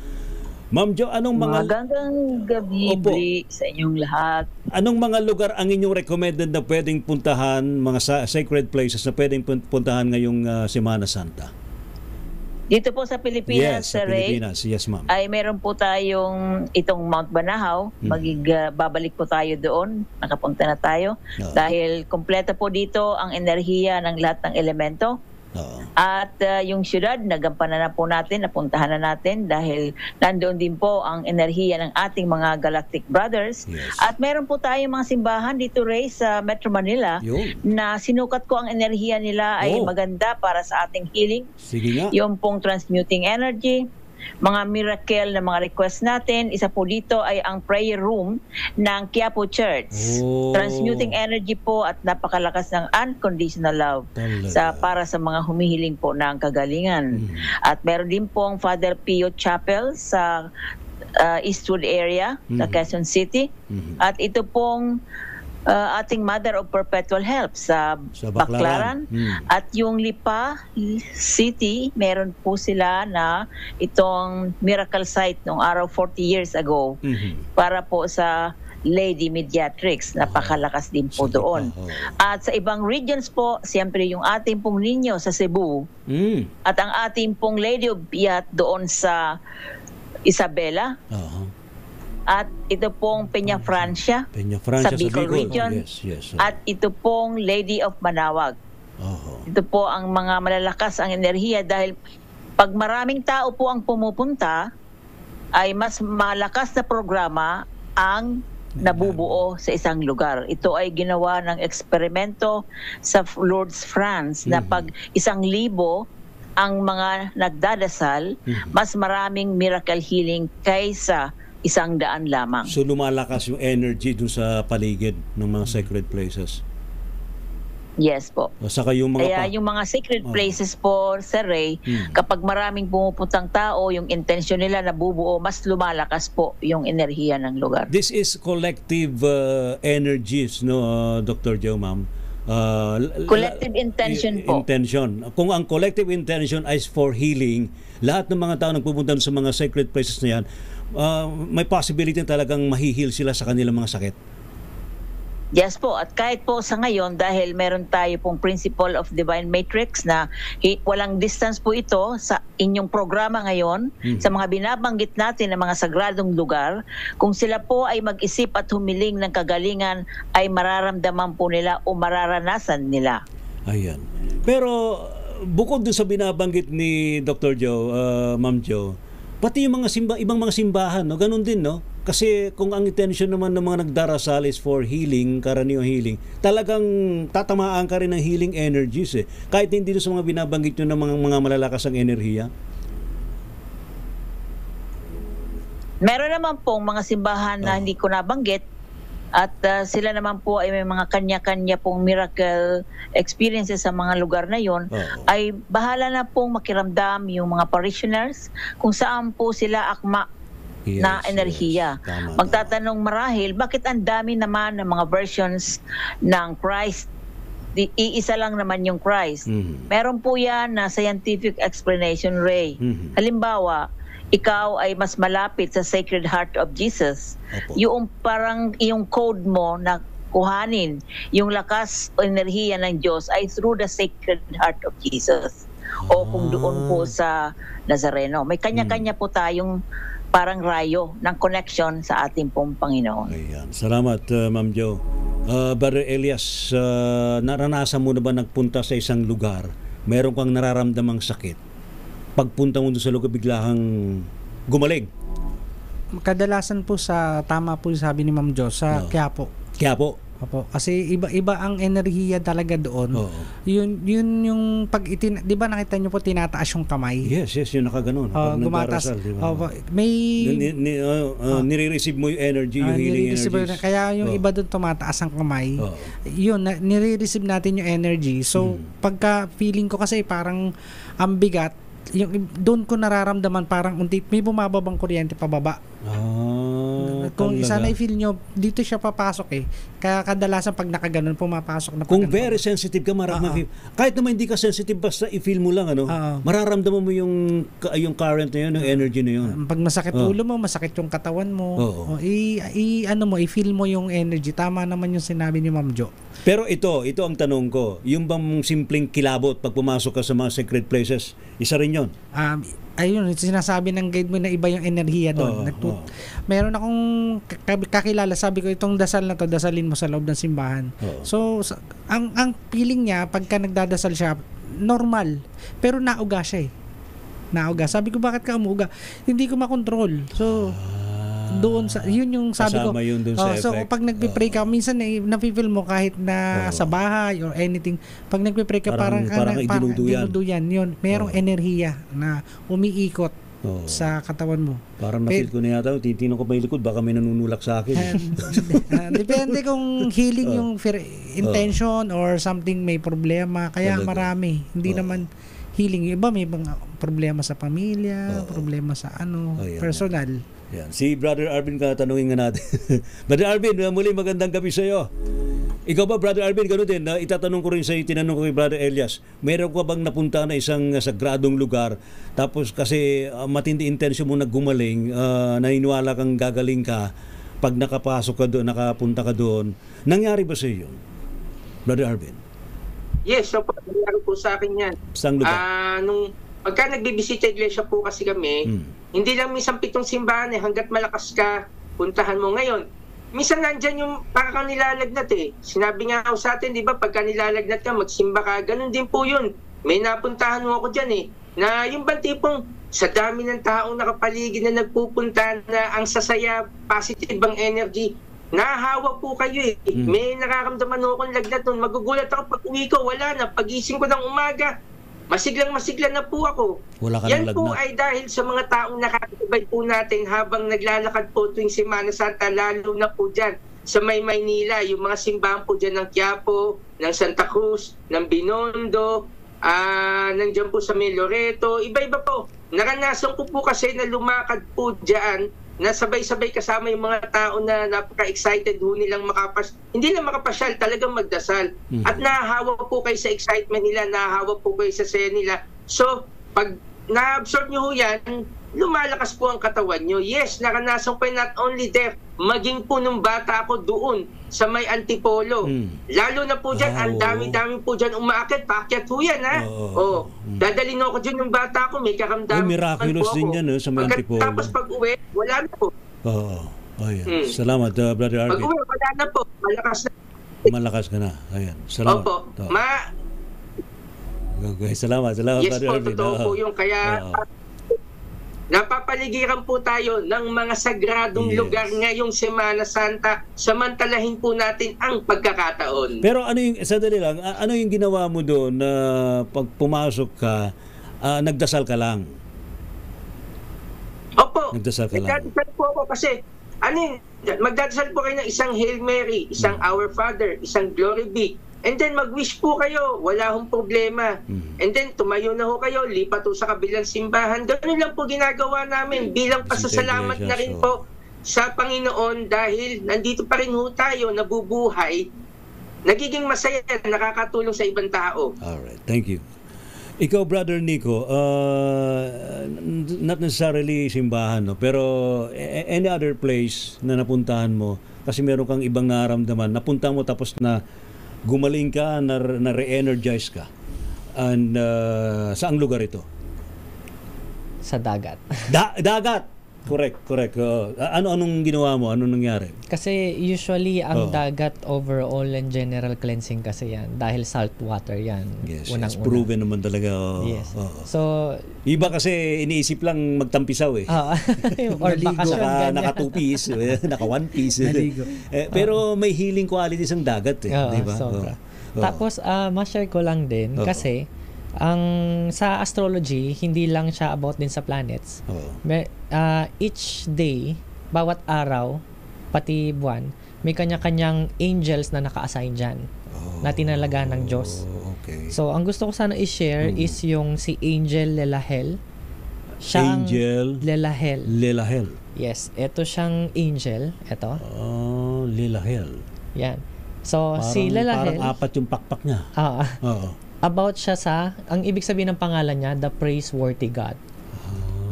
Ma'am Jo, anong mga... Magandang gabi sa inyong lahat. Anong mga lugar ang inyong recommended na pwedeng puntahan, mga sacred places na pwedeng puntahan ngayong Semana Santa? Dito po sa Pilipinas, Sir Ray, yes, ma'am, ay meron po tayong itong Mount Banahaw. Babalik po tayo doon. Nakapunta na tayo. Dahil kompleto po dito ang enerhiya ng lahat ng elemento. At yung syudad, nagampanan na po natin, napuntahan na natin dahil nandoon din po ang enerhiya ng ating mga Galactic Brothers. At meron po tayong mga simbahan dito, Ray, sa Metro Manila na sinukat ko ang enerhiya nila ay maganda para sa ating healing. Sige nga. Yung pong transmuting energy, mga miracle na mga request natin. Isa po dito ay ang prayer room ng Quiapo Church. Transmuting energy po at napakalakas ng unconditional love para sa mga humihiling po ng kagalingan. At meron din po ang Father Pio Chapel sa Eastwood area, sa Quezon City. At ito pong ating Mother of Perpetual Help sa Baclaran. At yung Lipa City, meron po sila na itong miracle site noong araw 40 years ago para po sa Lady Mediatrix. Napakalakas din po doon. At sa ibang regions po, siyempre yung ating pong Niño sa Cebu at ang ating pong Lady of Piat doon sa Isabela. At ito pong Peña Francia sa Bicol Region. At ito pong Lady of Manawag. Ito po ang mga malalakas ang enerhiya dahil pag maraming tao po ang pumupunta, ay mas malakas na programa ang nabubuo sa isang lugar. Ito ay ginawa ng eksperimento sa Lourdes, France, na pag 1,000 ang mga nagdadasal, mas maraming miracle healing kaysa 100 lamang. So lumalakas yung energy dun sa paligid ng mga sacred places. Yes po. Saka yung mga Kaya yung mga sacred places po, Sir Ray, kapag maraming pumupuntang tao, yung intention nila nabubuo, mas lumalakas po yung enerhiya ng lugar. This is collective energies, no, Dr. Joe, ma'am. Collective intention po. Kung ang collective intention is for healing, lahat ng mga tao nagpupunta sa mga sacred places na yan, may possibility talagang mahihil sila sa kanilang mga sakit. Yes po, at kahit po sa ngayon, dahil meron tayo pong Principle of Divine Matrix na walang distance po ito sa inyong programa ngayon, sa mga binabanggit natin ng mga sagradong lugar, kung sila po ay mag-isip at humiling ng kagalingan, ay mararamdaman po nila o mararanasan nila. Ayan. Pero bukod doon sa binabanggit ni Dr. Joe, Ma'am Joe, pati yung mga ibang mga simbahan, no? Ganun din, no? Kasi kung ang intention naman ng mga nagdarasal is for healing, karaniwang healing, talagang tatamaan ka rin ng healing energies eh. Kahit hindi doon sa mga binabanggit nyo ng mga malalakas ang enerhiya. Meron naman pong mga simbahan na hindi ko nabanggit at sila naman po ay may mga kanya-kanya pong miracle experiences sa mga lugar na yon, ay bahala na pong makiramdam yung mga parishioners kung saan po sila akma na enerhiya. Magtatanong marahil, bakit ang dami naman ng mga versions ng Christ? Iisa lang naman yung Christ. Meron po yan na scientific explanation, Ray. Halimbawa, ikaw ay mas malapit sa Sacred Heart of Jesus. Yung parang yung code mo na kuhanin, yung lakas o enerhiya ng Diyos ay through the Sacred Heart of Jesus. O kung doon po sa Nazareno. May kanya-kanya po tayong parang rayo ng connection sa ating pong Panginoon. Ayan. Salamat, Ma'am Jo. Brother Elias, naranasan mo na ba nagpunta sa isang lugar, meron kang nararamdamang sakit? Pagpunta mo doon sa lugar, bigla kang gumaling? Kadalasan po tama po sabi ni Ma'am Jo, sa Quiapo. Quiapo? Opo. Kasi iba ang enerhiya talaga doon. Yun yung pag di ba nakita niyo po tinataas yung kamay? Yes, yun nakaganon. Gumataas. Diba? May nire-receive mo yung energy, yung healing energies. Kaya yung iba doon tumataas ang kamay. Yun, nire-receive natin yung energy. So, pagka feeling ko kasi parang ang bigat, yung doon ko nararamdaman parang may bumababang kuryente pababa. Kung isa na i-feel nyo, dito siya papasok eh. Kaya kadalasan pag nakaganon, pumapasok na. Kung very sensitive ka, kahit naman hindi ka sensitive, basta i-feel mo lang, mararamdaman mo yung current na yun, yung energy na yun. Pag masakit ulo mo, masakit yung katawan mo, i-feel mo yung energy. Tama naman yung sinabi ni Ma'am Jo. Pero ito ang tanong ko, yung bang simpleng kilabot pag pumasok ka sa mga sacred places, isa rin yun? Ayun, sinasabi ng guide mo na iba yung enerhiya doon. Meron akong kakilala, sabi ko itong dasal na to, dasalin mo sa loob ng simbahan. So ang feeling niya pagka nagdadasal siya, normal. Pero nauga siya eh. Nauga. Sabi ko, bakit ka umuga? Hindi ko makontrol. So, doon sa, yun yung sabi ko. Kasama yun doon sa so, effect. pag nagpipray ka, minsan napipil mo kahit na sa bahay or anything. Pag nagpipray ka, parang dinuduyan. Yun, merong enerhiya na umiikot sa katawan mo. Parang na-feel ko na yata, titino ko pa yung likod, baka may nanunulak sa akin. Depende kung healing yung intention or something, may problema. Kaya marami. Hindi naman healing. Iba may problema sa pamilya, problema sa personal. Yan. Si Brother Arvin tanungin nga natin. Brother Arvin, muli magandang gabi sa iyo. Ikaw ba, Brother Arvin, gano'n din, itatanong ko rin sa iyo, tinanong ko kay Brother Elias, mayroon ka bang napunta na isang sagradong lugar, tapos kasi matindi intensyon mo naggumaling, naniniwala kang gagaling ka, pag nakapasok ka doon, nakapunta ka doon, nangyari ba sa iyo, Brother Arvin? Yes, so nangyari po sa akin yan. Saan lugar? Nung pagka nagbibisita iglesia po kasi kami, hindi lang minsan 7 simbahan hanggat malakas ka, puntahan mo ngayon. Minsan nandyan yung parang nilalagnat eh. Sinabi nga ako sa atin, di ba, pagka nilalagnat ka, magsimba ka, ganun din po yun. May napuntahan mo ako dyan eh, na yung bang tipong sa dami ng taong nakapaligid na nagpupunta na ang sasaya, positive ang energy, nahahawa po kayo eh. May nararamdaman ako akong lagnat nun. Magugulat ako pag uwi ko, wala na. Pagising ko ng umaga, masiglang-masigla na po ako. Yan po ay dahil sa mga taong nakakasabay po natin habang naglalakad po tuwing Semana Santa, lalo na po dyan sa may Maynila, yung mga simbahan po dyan ng Quiapo, ng Santa Cruz, ng Binondo, nandiyan po sa may Loreto, iba-iba po. Naranasan ko po kasi na lumakad po dyan, na sabay-sabay kasama yung mga tao na napaka-excited ho nilang hindi lang makapasyal, talagang magdasal. At nahahawa po kayo sa excitement nila, nahahawa po kayo sa saya nila. So, pag na-absorb nyo ho yan, lumalakas po ang katawan nyo. Yes, naranasan ko not only there, maging po nung bata ako doon sa may Antipolo. Lalo na po dyan, ang dami-dami po dyan umaakit, paakyat ho yan ha. Dadalhin ako dyan ng bata ako, may karamdaman po ako. Miraculous din yan sa may Antipolo. Tapos pag uwi, wala na po. Salamat, Brother Arvin. Pag uwi, wala na po, malakas na. Malakas ka na. Ayan, salamat. Opo. Salamat, yes Brother po, Arvin. Totoo po yung kaya napapaligiran po tayo ng mga sagradong lugar ngayong Semana Santa, samantalahin po natin ang pagkakataon. Pero sandali lang, ano yung ginawa mo doon na pag pumasok ka, nagdasal ka lang? Opo, nagdasal ka lang. Nagdasal po ako kasi, magdadasal po kayo ng isang Hail Mary, isang Our Father, isang Glory Be, and then mag-wish po kayo, wala hong problema. And then tumayo na ho kayo, lipat ho sa kabilang simbahan. Ganun lang po ginagawa namin bilang pasasalamat na rin po sa Panginoon dahil nandito pa rin ho tayo, nabubuhay, nagiging masaya, nakakatulong sa ibang tao. Alright, thank you. Ikaw, Brother Nico, not necessarily simbahan, no? Pero any other place na napuntahan mo, kasi meron kang ibang naramdaman, napunta mo tapos na gumaling ka, na re-energize ka. And saang lugar ito? Sa dagat. Dagat! Correct. Anong ginawa mo? Anong nangyari? Kasi usually ang dagat overall and general cleansing kasi yan. Dahil salt water yan. Yes, proven naman talaga. Yes. So, iba kasi iniisip lang magtampisaw eh. Or bakasyon. Naka-2-piece, naka-1-piece. Pero may healing qualities ang dagat eh. Diba? Sobra. Tapos, ma-share ko lang din kasi sa astrology, hindi lang siya about din sa planets. Each day, bawat araw, pati buwan, may kanya-kanyang angels na naka-assign dyan na tinalagaan ng Diyos. Okay. So, ang gusto ko sana i-share is yung si Angel Lelahel. Angel Lelahel. Yes, ito siyang angel. Ito. Lelahel. Yan. So, si Lelahel, parang 4 yung pakpak niya. About siya ang ibig sabihin ng pangalan niya, the praiseworthy God.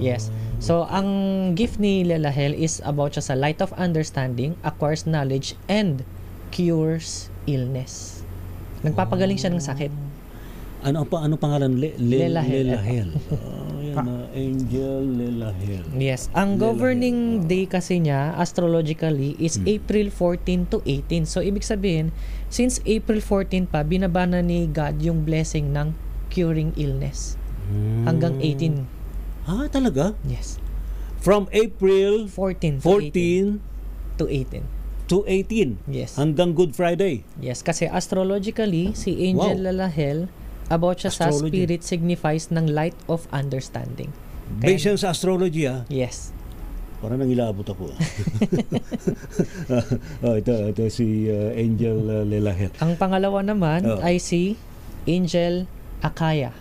Yes. So, ang gift ni Lelahel is about siya sa light of understanding, acquires knowledge, and cures illness. Nagpapagaling siya ng sakit. Ano pangalan? Lelahel. Angel Lelahel. Yes. Ang governing day kasi niya, astrologically, is April 14 to 18. So, ibig sabihin, since April 14 pa, binabana ni God yung blessing ng curing illness. Hanggang 18. Ah, talaga? Yes. From April 14 to 18. To 18? Yes. Hanggang Good Friday? Yes, kasi astrologically, si Angel Lalahel, about siya sa spirit signifies ng light of understanding. Based yan sa astrology, ah? Yes. Parang nangilabot ako. Ito si Angel Lalahel. Ang pangalawa naman ay si Angel Akaya.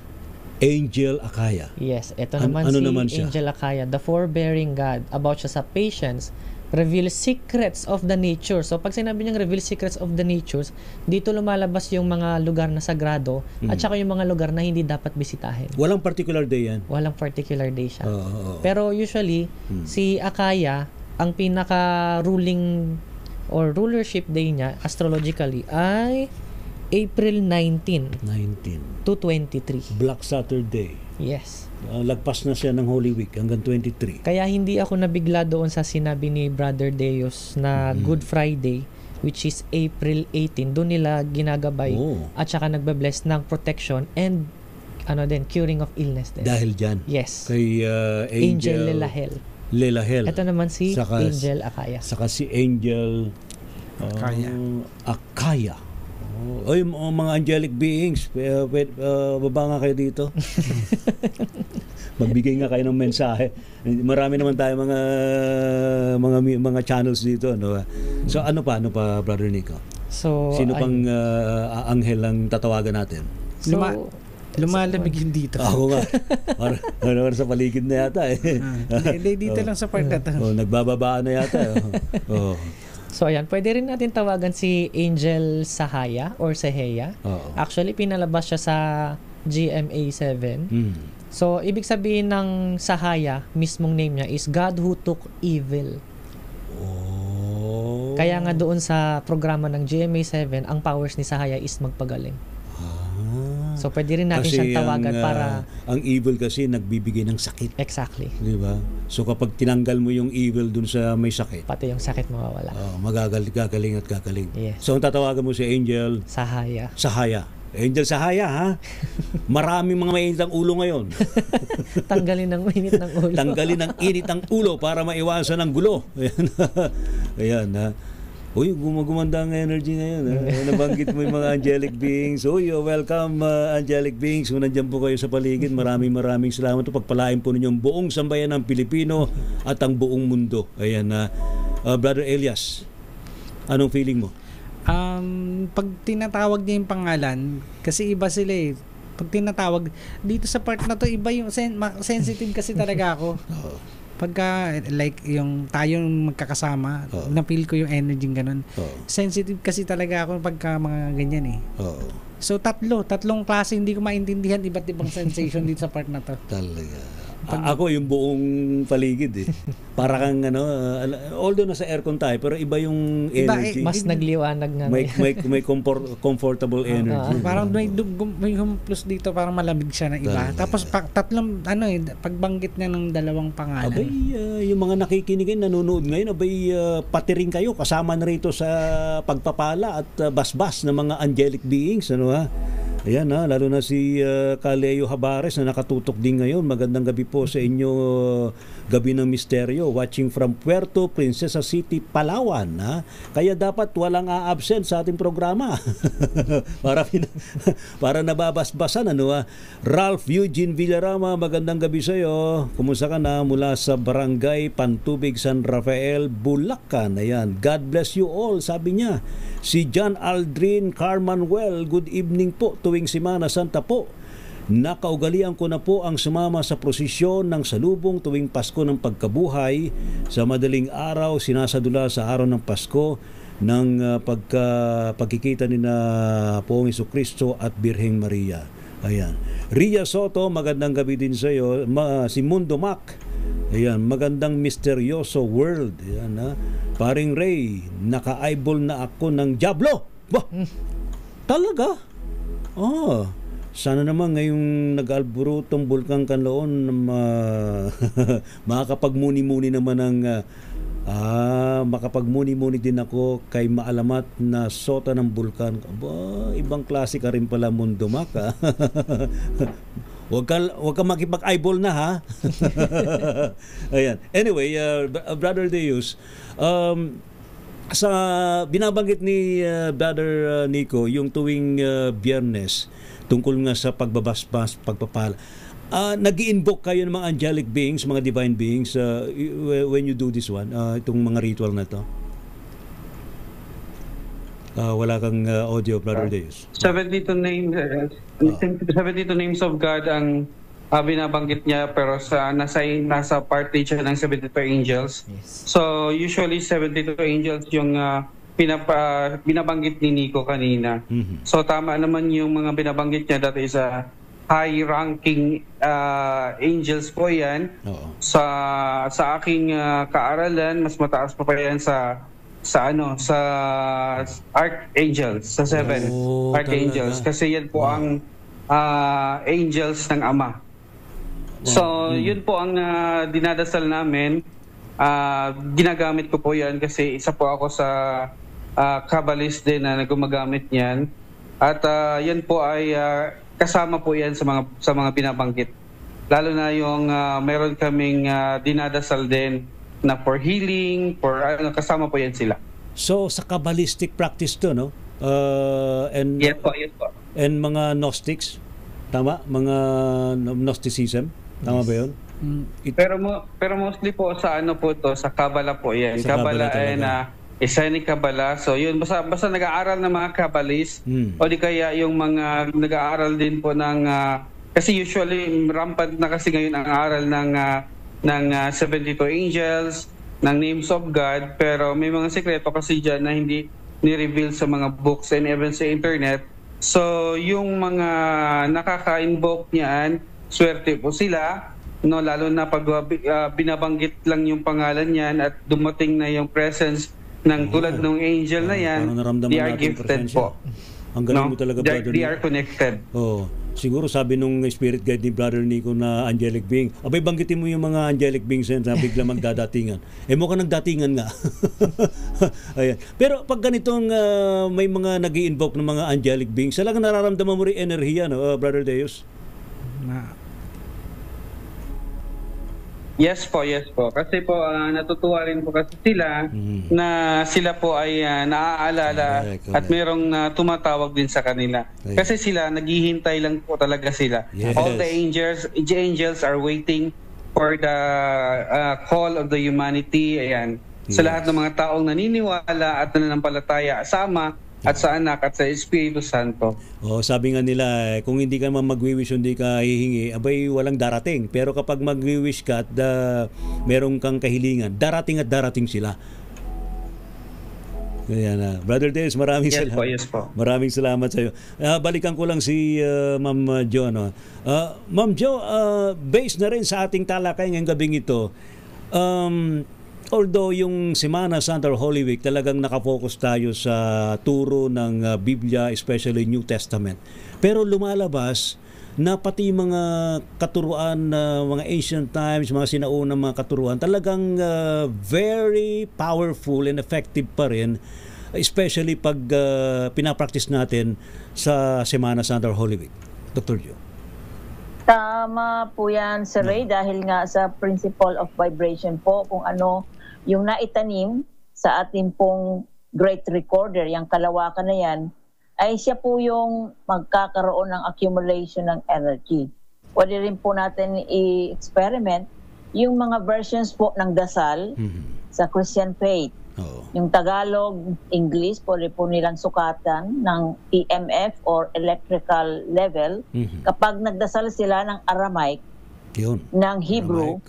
Angel Akaya. Yes, ito naman si Angel Akaya, the forbearing God. About siya sa patience, reveal secrets of the nature. So pag sinabi niyang reveal secrets of the natures, dito lumalabas yung mga lugar na sagrado at saka yung mga lugar na hindi dapat bisitahin. Walang particular day yan? Walang particular day siya. Pero usually, si Akaya, ang pinaka-ruling or rulership day niya, astrologically, ay April 19 to 23. Black Saturday. Yes. Lagpas na siya ng Holy Week hanggang 23. Kaya hindi ako nabigla doon sa sinabi ni Brother Deus na Good Friday, which is April 18. Doon nila ginagabay at saka nagbe-bless ng protection and curing of illness din. Dahil dyan? Yes. Kay Angel Lalahel. Ito naman si Angel Akaya. Saka si Angel Akaya. Oy, mga angelic beings, baba nga kayo dito. Magbigay nga kayo ng mensahe. Marami naman tayo mga channels dito, no. So ano pa Brother Nico? So sino pang anghel ang tatawagan natin? So, lumalamig yun dito. Ako nga. Parang sa paligid na yata eh. Dito lang sa part na to. Nagbababaan na yata. So ayan, pwede rin natin tawagan si Angel Sahaya or Seheya. Actually, pinalabas siya sa GMA 7. So, ibig sabihin ng Sahaya, mismong name niya is God who took evil. Kaya nga doon sa programa ng GMA 7, ang powers ni Sahaya is magpagaling. So, pwede rin natin siyang tawagan para... Ang evil kasi nagbibigay ng sakit. Exactly. Di ba? So, kapag tinanggal mo yung evil dun sa may sakit, pati yung sakit mawawala. Gagaling at gagaling. Yes. So, ang tatawagan mo si Angel... Sahaya. Angel Sahaya, ha? Maraming mga mainit ang ulo ngayon. Tanggalin ang init ng ulo. Tanggalin ang init ng ulo para maiwasan ang gulo. Ayan, ha? Uy, gumagumanda ang energy ngayon. Nabanggit mo yung mga angelic beings. Uy, welcome angelic beings. Kung nandiyan po kayo sa paligid, maraming salamat. Pagpalain po ninyo ang buong sambayan ng Pilipino at ang buong mundo. Ayan, Brother Elias, anong feeling mo? Pag tinatawag niya yung pangalan, kasi iba sila eh. Pag tinatawag, dito sa part na to, iba yung sensitive kasi talaga ako. Pagka like yung tayong magkakasama, na-feel ko yung energy ganun. Sensitive kasi talaga ako pagka mga ganyan eh. So tatlong klase hindi ko maintindihan, iba't ibang sensation dito sa part na to. Talaga. Ako yung buong paligid eh. Para kang although nasa aircon tayo, pero iba yung energy. Mas nagliwanag nga. May comfortable energy. Parang may plus dito, parang malamig siya na iba. Tapos tatlong pagbanggit niya ng dalawang pangalan. Abay, yung mga nakikinig nanonood ngayon, abay pati rin kayo kasama na rito sa pagpapala at basbas ng mga angelic beings, ano ha? Ayan lalo na si Kaleo Habares na nakatutok din ngayon. Magandang gabi po sa inyo, Gabi ng Misteryo, watching from Puerto Princesa City, Palawan. Kaya dapat walang a-absent sa ating programa. para nababasbasan. Ralph Eugene Villarama, magandang gabi sa iyo. Kumusta ka na mula sa Barangay Pantubig, San Rafael, Bulacan. Ayan, God bless you all, sabi niya. Si John Aldrin Carmanuel, good evening po, tuwing Semana Santa po. Nakaugalian ko na po ang sumama sa prosesyon ng salubong tuwing Pasko ng Pagkabuhay. Sa madaling araw, sinasadula sa araw ng Pasko ng pagkikita ni na Poong Jesucristo at Birheng Maria. Ayan. Ria Soto, magandang gabi din sa iyo. Si Mundo Mac, ayan, magandang misteryoso world. Ayan, Paring Ray, naka-eyeball na ako ng Diablo. Bah! Talaga? Sana naman ngayong nag-alburutong Bulkang Kanlaon makakapagmuni-muni naman ng Makapagmuni-muni din ako kay maalamat na sota ng bulkan. Aba, ibang klase ka rin pala, Mundo Mac. Huwag ka makipag-eyeball na, ha? Ayan. Anyway, Brother Deus, sa binabanggit ni Brother Nico yung tuwing Biyernes tungkol nga sa pagbabasbas, pagpapala, nag-i-invoke kayo ng mga angelic beings, mga divine beings when you do this one, itong mga ritual na to? Wala kang audio, Brother Deus. 72 names of God ang binabanggit niya, pero nasa part siya ng 72 angels. Yes. So usually 72 angels yung binabanggit ni Nico kanina. Mm-hmm. So tama naman yung mga binabanggit niya, that is high-ranking angels po yan. Sa aking kaaralan, mas mataas pa yan sa archangels, sa 7 archangels, kasi yan po ang angels ng Ama. So yun po ang dinadasal namin. Ginagamit ko po yan kasi isa po ako sa Kabbalist din na gumagamit niyan, at yan po ay kasama po yan sa mga binabanggit. Lalo na yung meron kaming dinadasal din na for healing, kasama po yan sila. So sa Kabbalistic practice to, no? Yes po. And mga Gnostics, tama? Mga Gnosticism, tama ba yun? Pero mostly po sa sa Kabbalah po yan. Kabbalah ay isa ni Kabbalah. So yun, basta nag-aaral ng mga Kabbalist, o di kaya yung mga nag-aaral din po ng kasi usually rampant na kasi ngayon ang aral ng 72 angels, ng names of God, pero may mga sekreto kasi dyan na hindi ni-reveal sa mga books and even sa internet. So yung mga nakaka-invoke niyan, swerte po sila, no, lalo na pag binabanggit lang yung pangalan niyan at dumating na yung presence ng tulad ng angel na yan, they are gifted po. Ang galing mo talaga, Brother. They are connected. Siguro sabi nung spirit guide ni Brother Nico na angelic being, abay banggitin mo yung mga angelic beings yan na bigla magdadatingan. Mukhang nagdatingan nga. Ayan. Pero pag ganitong may mga nag-i-invoke ng mga angelic beings, talagang nararamdaman mo rin enerhiya, no, Brother Deus? Yes po. Kasi po natutuwa rin po kasi sila na sila po ay naaalala at merong tumatawag din sa kanila. Kasi sila, naghihintay lang po talaga sila. Yes. All the angels are waiting for the call of the humanity. Ayan. Sa lahat ng mga taong naniniwala at nananampalataya sa Ama at sa Anak at sa Espiritu Santo. Sabi nga nila, kung hindi ka naman mag-wish, hindi ka hihingi, abay walang darating. Pero kapag mag-wish ka at meron kang kahilingan, darating at darating sila. Ayan, Brother Deus, maraming salamat. Yes po. Maraming salamat sa iyo. Balikan ko lang si Ma'am Jo. No? Ma'am Jo, based na rin sa ating talakay ngayong gabing ito, although yung Semana Santa or Holy Week talagang nakafocus tayo sa turo ng Biblia, especially New Testament. Pero lumalabas na pati mga katuruan, mga ancient times, mga sinaunang mga katuruan, talagang very powerful and effective pa rin, especially pag pinapractice natin sa Semana Santa or Holy Week. Dr. Jo. Tama po yan, Sir Ray, dahil nga sa principle of vibration po, kung ano yung naitanim sa ating pong great recorder, yung kalawakan na yan, ay siya po yung magkakaroon ng accumulation ng energy. Pwede rin po natin i-experiment yung mga versions po ng dasal sa Christian faith. Yung Tagalog, English, pwede po nilang sukatan ng EMF or electrical level. Kapag nagdasal sila ng Aramaic, ng Hebrew,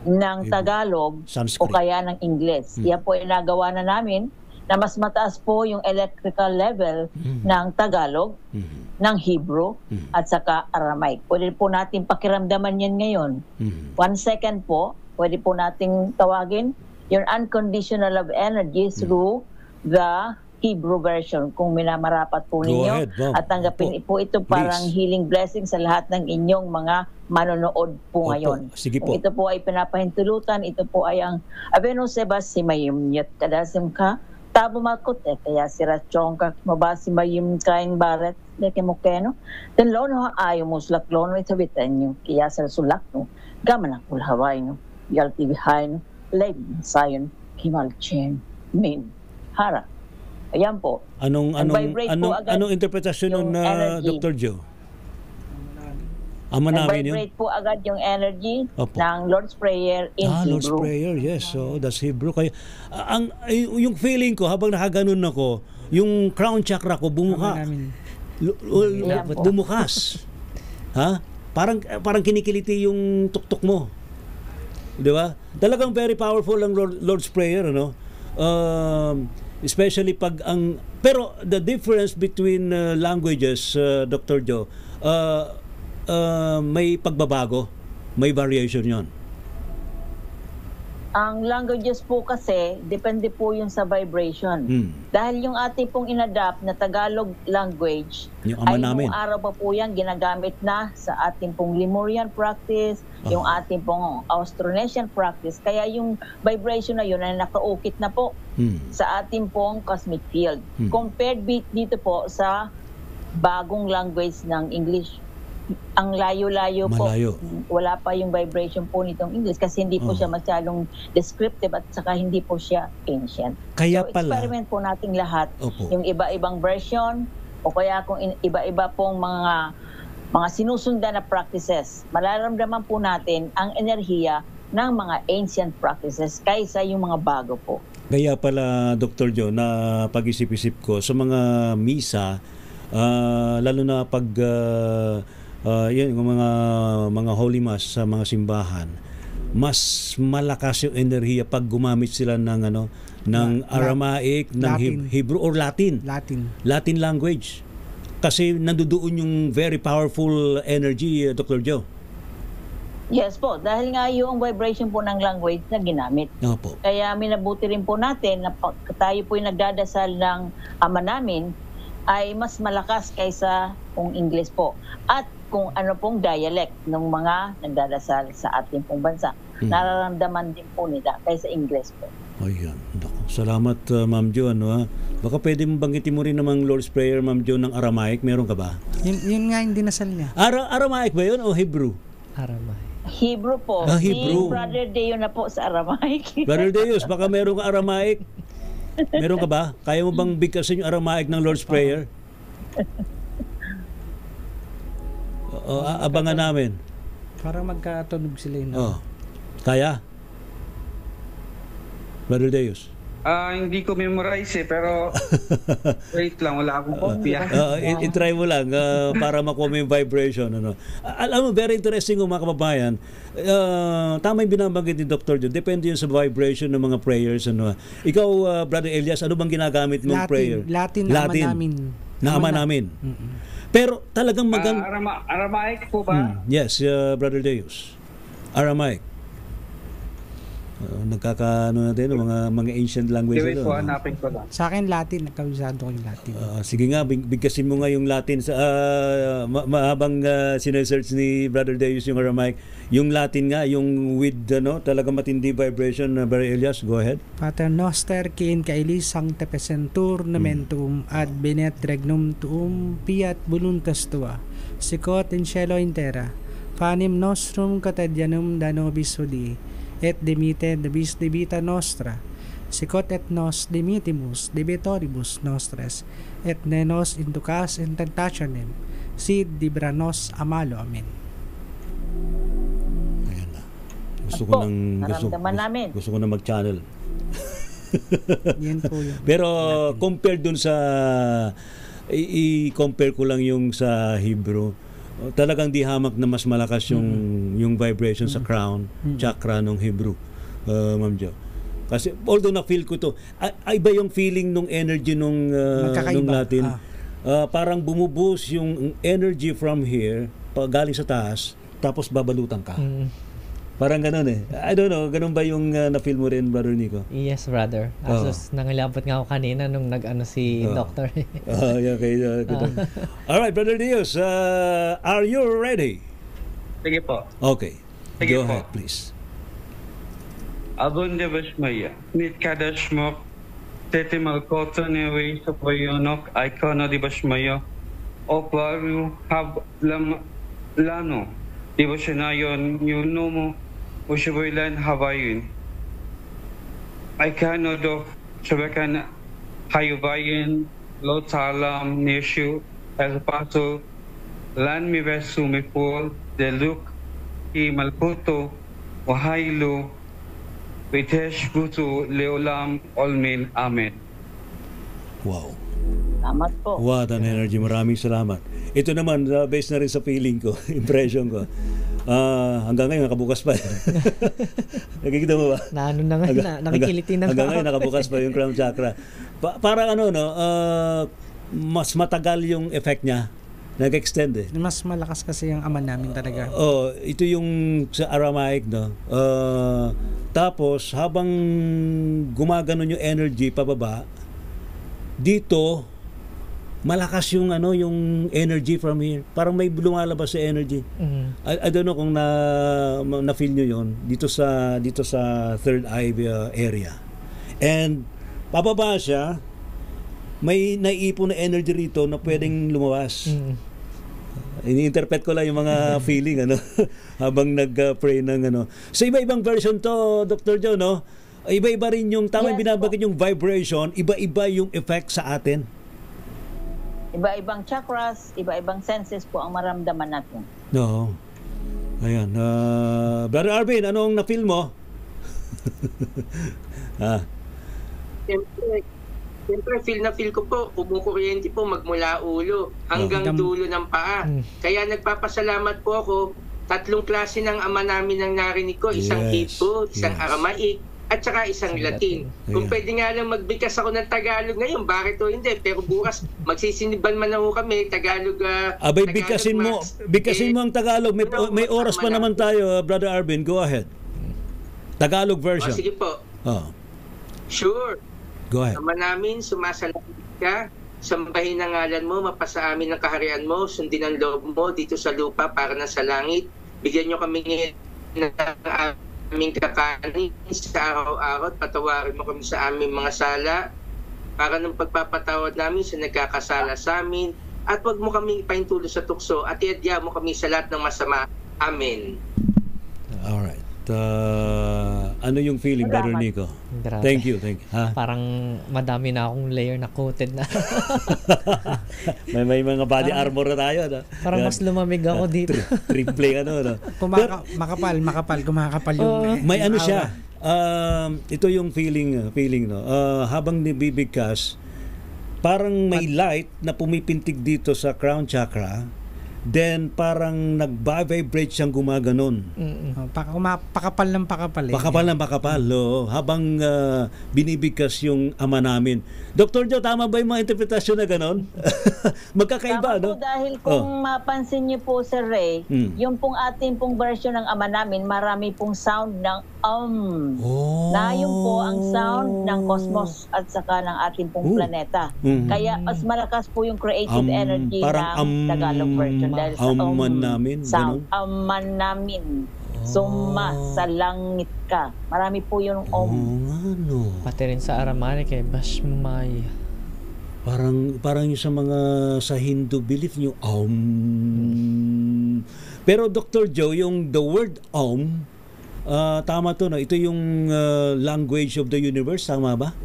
ng Tagalog, o kaya ng English. Yan po inagawa na namin na mas mataas po yung electrical level ng Tagalog, ng Hebrew, at saka Aramaic. Pwede po natin pakiramdaman yan ngayon. 1 second po, pwede po nating tawagin yung unconditional of energy through the Hebrew version kung minamarapat po ninyo. At tanggapin po ito parang healing blessing sa lahat ng inyong mga manonood po ngayon. Sige po. Ito po ay pinapahintulutan, ito po ay ang Aveno Sebas si Mayumnyet kadasim ka, tabo makot kaya si Rachong ka mabasi Mayum kain baret leke mokeno, then lono ayo muslak lono itabitan nyo, kaya sa sulak no, gaman ang kulhaway no, yalti behind, leg sayon, kimalchen, min, hara. Ayan po. Anong interpretasyon nun, Dr. Joe? Vibrate po agad yung energy ng Lord's Prayer in Hebrew. Lord's Prayer, yes. So, that's Hebrew. Kaya, yung feeling ko, habang nakaganon ako, yung crown chakra ko bumukas. Ha? Parang kinikiliti yung tuktok mo. Di ba? Talagang very powerful ang Lord's Prayer, ano? Especially pag pero the difference between languages, Dr. Joe, may pagbabago, may variation yon. Ang languages po kasi, depende po yun sa vibration. Dahil yung ating pong inadapt na Tagalog language, ay noong araw pa po yan ginagamit na sa ating pong Lemurian practice, yung ating pong Austronesian practice. Kaya yung vibration na yun ay nakaukit na po sa ating pong cosmic field. Compared dito po sa bagong language ng English. Ang layo-layo po. Wala pa yung vibration po nitong English kasi hindi po siya masyadong descriptive at saka hindi po siya ancient. Kaya so, experiment po nating lahat. Yung iba-ibang version o kaya kung iba-iba pong mga sinusundan na practices. Malaramdaman po natin ang enerhiya ng mga ancient practices kaysa yung mga bago po. Kaya pala, Dr. Joe, na pag-isip-isip ko sa mga misa, lalo na pag yung mga holy mass sa mga simbahan, mas malakas yung enerhiya pag gumamit sila ng Aramaic, ng Hebrew or Latin language. Kasi nandoon yung very powerful energy, Dr. Joe. Yes po, dahil nga yung vibration po ng language na ginamit. Opo. Kaya minabuti rin po natin na tayo po yung nagdadasal ng Ama namin ay mas malakas kaysa kung English po. At kung ano pong dialect ng mga nagdadasal sa ating pong bansa. Nararamdaman din po nila kaysa English po. Ayan. Salamat, Ma'am Jo. Baka pwede mong banggitin mo rin namang Lord's Prayer, Ma'am Jo, ng Aramaic. Meron ka ba? Yun nga yung dinasal niya. Aramaic ba yun o Hebrew? Aramaic. Hebrew po. Hebrew. Si Brother Deo na po sa Aramaic. Brother Deus, baka meron ka Aramaic. Meron ka ba? Kaya mo bang bigkasin yung Aramaic ng Lord's Prayer? Abangan namin. Para magkatunog sila yun. Kaya? Brother Deus? Hindi ko memorize pero wait lang, wala akong kopya. I-try mo lang para makuha mo yung vibration. Alam mo, very interesting mga kababayan. Tama yung binabanggit ni Dr. Joe. Depende yun sa vibration ng mga prayers. Ikaw, Brother Elias, ano bang ginagamit mong prayer? Latin. Na Ama namin. Pero talagang Aramaic po ba? Yes, Brother Deus. Aramaic. Nagkakaano natin mga ancient languages. Wait po, hanapin ko lang. Sa akin Latin, kabisado ko yung Latin. Sige nga, bigkasin mo nga yung Latin sa mahabang sinesearch ni Brother Deus yung Aramaic. Yung Latin nga, yung with talagang matindi vibration, Brother Elias, go ahead. Pater noster kin caelis sancte pesentur nomentum ad benet regnum tuum fiat voluntas tua sicut in cielo in terra panem nostrum quotidianum da nobis hodie et dimite nobis debita nostra sicut et nos dimitimus debitoribus nostres et ne nos inducas in tentationem sed libera nos a malo. Amen. Ayan na. Gusto ko na mag-channel. Yan po yun. Pero compared dun sa i-compare ko lang yung sa Hebrew, talagang di hamak na mas malakas yung vibration sa crown chakra ng Hebrew, Ma'am Jo. Kasi although na-feel ko to, iba yung feeling nung energy nung Latin. Parang bumubuhos yung energy from here, galing sa taas, tapos babalutan ka. Parang ganun eh. I don't know, ganun ba yung na-feel mo rin, Brother Nico? Yes, brother. Asos, nangilabot nga ako kanina nung si doctor. Okay. Alright, Brother Dios, are you ready? Sige po. Okay. Sige Go po. ahead, please. Abunde Vashmaya, Nit Kadashmok, Tete Malkoto Newe, Sopoyonok, Ikono di Bashmaya, Oparu Hab Lano, di Bashanayon, Yunomo, Ushawilan Hawaiian. Ikano do Shabakan Hayubayan, Lotalam, Neshu, El Paso, Lan Mivesu Mipol, Deluk, I Malputo, Wahailu, Vitesh Gutu, Leolam, Olmin, Amen. Wow. Salamat po. What an energy. Maraming salamat. Ito naman, based na rin sa feeling ko, impression ko. Hanggang ngayon, nakabukas pa. Nakikita mo ba? Naano na nga, nakikiliti na hanggang ngayon, nakabukas pa yung crown chakra. Parang ano, no, mas matagal yung effect niya. Nag-extend eh. Mas malakas kasi yung ama namin talaga. Ito yung sa Aramaic, no? Tapos, habang gumaganon yung energy pababa, dito, malakas yung yung energy from here. Parang may lumalabas sa energy. I don't know kung na-feel nyo yun dito sa third eye area. And pababa siya, may naiipon na energy rito na pwedeng lumawas. Ini-interpret ko lang yung mga feeling habang nag-pray ng Sa iba-ibang version to, Dr. Joe, no? Iba-iba rin yung tama binabagay yung vibration, iba-iba yung effect sa atin. Iba-ibang chakras, iba-ibang senses po ang maramdaman natin. No. Ayan. Brother Arvin, anong na-feel mo? Siyempre, feel ko po, kumukuryente po magmula ulo hanggang dulo ng paa. Kaya nagpapasalamat po ako, 3 klase ng ama namin ang narinig ko, isang Hebrew, isang Aramaic, at saka isang Latin. Kung pwede nga lang magbigkas ako ng Tagalog ngayon, bakit o hindi? Pero bukas, magsisiniban man ako kami, Tagalog. Abay, bigkasin mo ang Tagalog. May oras pa naman tayo, Brother Arvin. Go ahead. Tagalog version. Sige po. Sure. Go ahead. Ama namin, sumasalamat ka, sambahin ang ngalan mo, mapasa amin ang kaharian mo, sundin ang loob mo dito sa lupa para na sa langit. Bigyan nyo kami ng aming kakanin sa araw-araw at patawarin mo kami sa aming mga sala para ng pagpapatawad namin sa nagkakasala sa amin at huwag mo kami ipahintulo sa tukso at iadya mo kami sa lahat ng masama. Amen. Alright. Ano yung feeling, Brother Nico? Grabe. Thank you. Parang madami na akong layer na coated na. may mga body armor na tayo. No? Parang mas lumamig ako dito. Triple no? Kumakapal yung may siya. Ito yung feeling no. Habang nibibigkas, parang may light na pumipintig dito sa crown chakra. Then parang nag-vibrate siyang gumaganon. Pakapal ng pakapal. Pakapal ng pakapal. Habang binibigkas yung ama namin. Dr. Joe, tama ba yung mga interpretasyon na ganon? Magkakaiba, no? Dahil kung mapansin niyo po, Sir Ray, yung pong ating pong version ng ama namin, marami pong sound ng na yun po ang sound ng cosmos at saka ng ating pong planeta. Kaya mas malakas po yung creative energy ng Tagalog version dahil sa namin, sound. Aman namin. Suma sa langit ka. Marami po yung Pati rin sa Aramaic Bashmaya. Parang yung sa mga sa Hindu belief yung Pero Dr. Joe, yung the word tama to, no? Ito yung language of the universe, tama ba?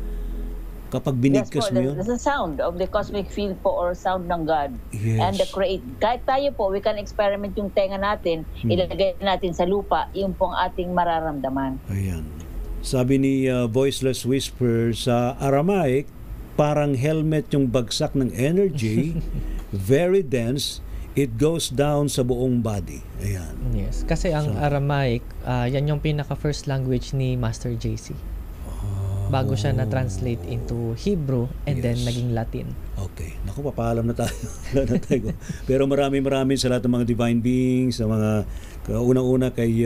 Kapag binigkas mo yun? Yes po, the sound of the cosmic field po or sound ng God. Yes. And the create. Kahit tayo po, we can experiment yung tenga natin, ilagay natin sa lupa, yung pong ating mararamdaman. Ayan. Sabi ni Voiceless Whisper sa Aramaic, parang helmet yung bagsak ng energy, very dense, it goes down sa buong body. Ayan. Yes. Kasi ang Aramaic, yan yung pinaka-first language ni Master JC. Bago siya na-translate into Hebrew and then naging Latin. Okay. Naku, papaalam na tayo. Pero maraming sa lahat ng mga divine beings, sa mga unang-una kay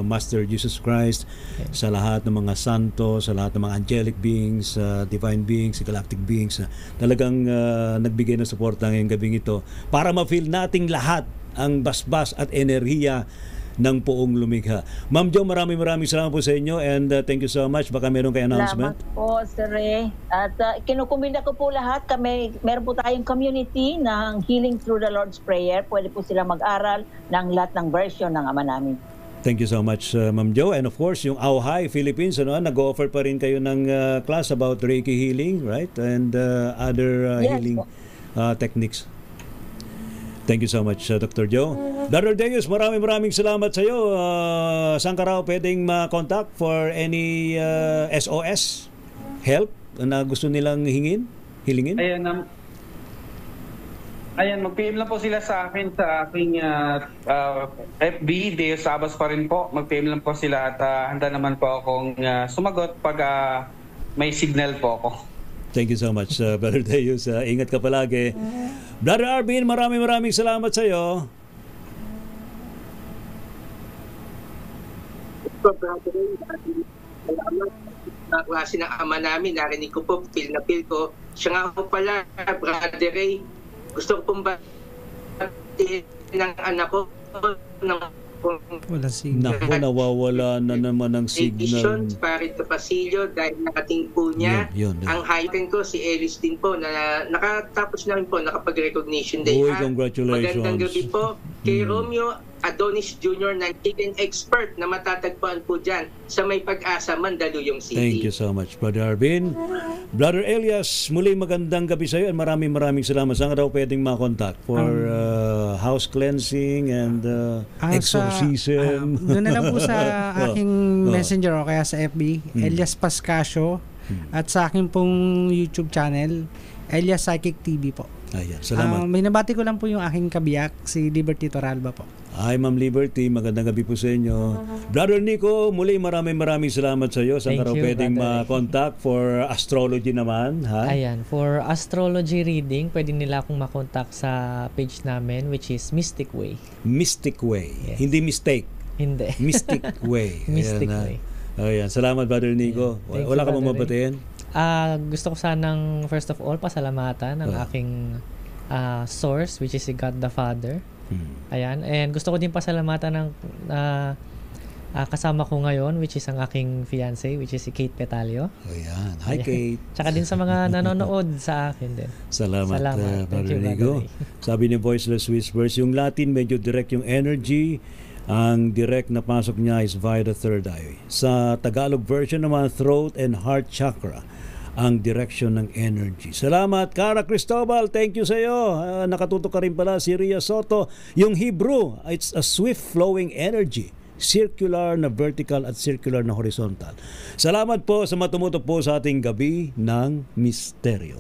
Master Jesus Christ, sa lahat ng mga santo, sa lahat ng mga angelic beings, divine beings, galactic beings, talagang nagbigay ng suporta ngayong gabing ito para ma-feel nating lahat ang basbas at enerhiya ng poong lumikha. Ma'am Jo, maraming salamat po sa inyo and thank you so much. Baka meron kayo announcement? Salamat po, Sir Ray. At kinukumbinda ko po lahat. Meron po tayong community ng Healing Through the Lord's Prayer. Pwede po sila mag-aral ng lahat ng version ng Ama namin. Thank you so much, Ma'am Jo. And of course, yung Auhai Philippines, nag-offer pa rin kayo ng class about Reiki healing, right? And other healing techniques. Thank you so much, Dr. Jo. Brother Deus, maraming salamat sa iyo. Saan ka raw pwedeng ma-contact for any SOS help na gusto nilang hilingin? Ayan, mag-PM lang po sila sa akin sa aking FB, Deus Abbas pa rin po. Mag-PM lang po sila at handa naman po akong sumagot pag may signal po ako. Thank you so much, Brother Deus. Ingat ka palagi. Brother Arvin, maraming salamat sa iyo. Salamat sa klase ng Ama namin. Narinig ko po, feel ko. Siya nga po pala, Brother Ray. Gusto ko pong batiin ng anak ko wala signal. Naku, nawawala na naman ang signal. Parit Pasillo dahil nakating po niya. Yun. Ang highlight ko si Ellis din po na nakatapos na rin po nakapag-recognition day. Uy, congratulations. Magandang gabi po kay Romeo Adonis Jr. ng Chicken Expert na matatagpuan po dyan sa May Pag-asa, Mandaluyong City. Thank you so much, Brother Arvin. Brother Elias, muli magandang gabi sa iyo and maraming salamat. Saan ka daw pwedeng makontak for house cleansing and exorcism? Doon na lang po sa aking messenger o kaya sa FB, Elias Pascasio, at sa akin pong YouTube channel, Elias Psychic TV po. Ayan, salamat. May nabati ko lang po yung aking kabiyak, si Liberty Toralba po. Hi, Ma'am Liberty. Magandang gabi po sa inyo. Brother Nico, muli maraming salamat sa iyo. Saan ka raw pwedeng ma-contact for astrology naman? Ha? Ayan, for astrology reading, pwede nila akong ma-contact sa page namin, which is Mystic Way. Mystic Way. Yes. Hindi mistake. Hindi. Mystic Way. Mystic Way. Ayan. Salamat, Brother Nico. Wala ka mong mabatiin? Gusto ko sanang, first of all, pasalamatan ang aking source, which is si God the Father. Ayan. And gusto ko din pasalamatan ng kasama ko ngayon, which is ang aking fiancé, which is si Kate Petalio. Ayan. Hi, Kate. Tsaka din sa mga nanonood sa akin din. Salamat. Brother Nico. Sabi ni Voiceless Whispers, yung Latin medyo direct yung energy. Ang direct na pasok niya is via the third eye. Sa Tagalog version naman, throat and heart chakra ang direction ng energy. Salamat, Cara Cristobal. Thank you sa iyo. Nakatutok ka rin pala si Ria Soto. Yung Hebrew, it's a swift flowing energy. Circular na vertical at circular na horizontal. Salamat po sa matumutok po sa ating gabi ng misteryo.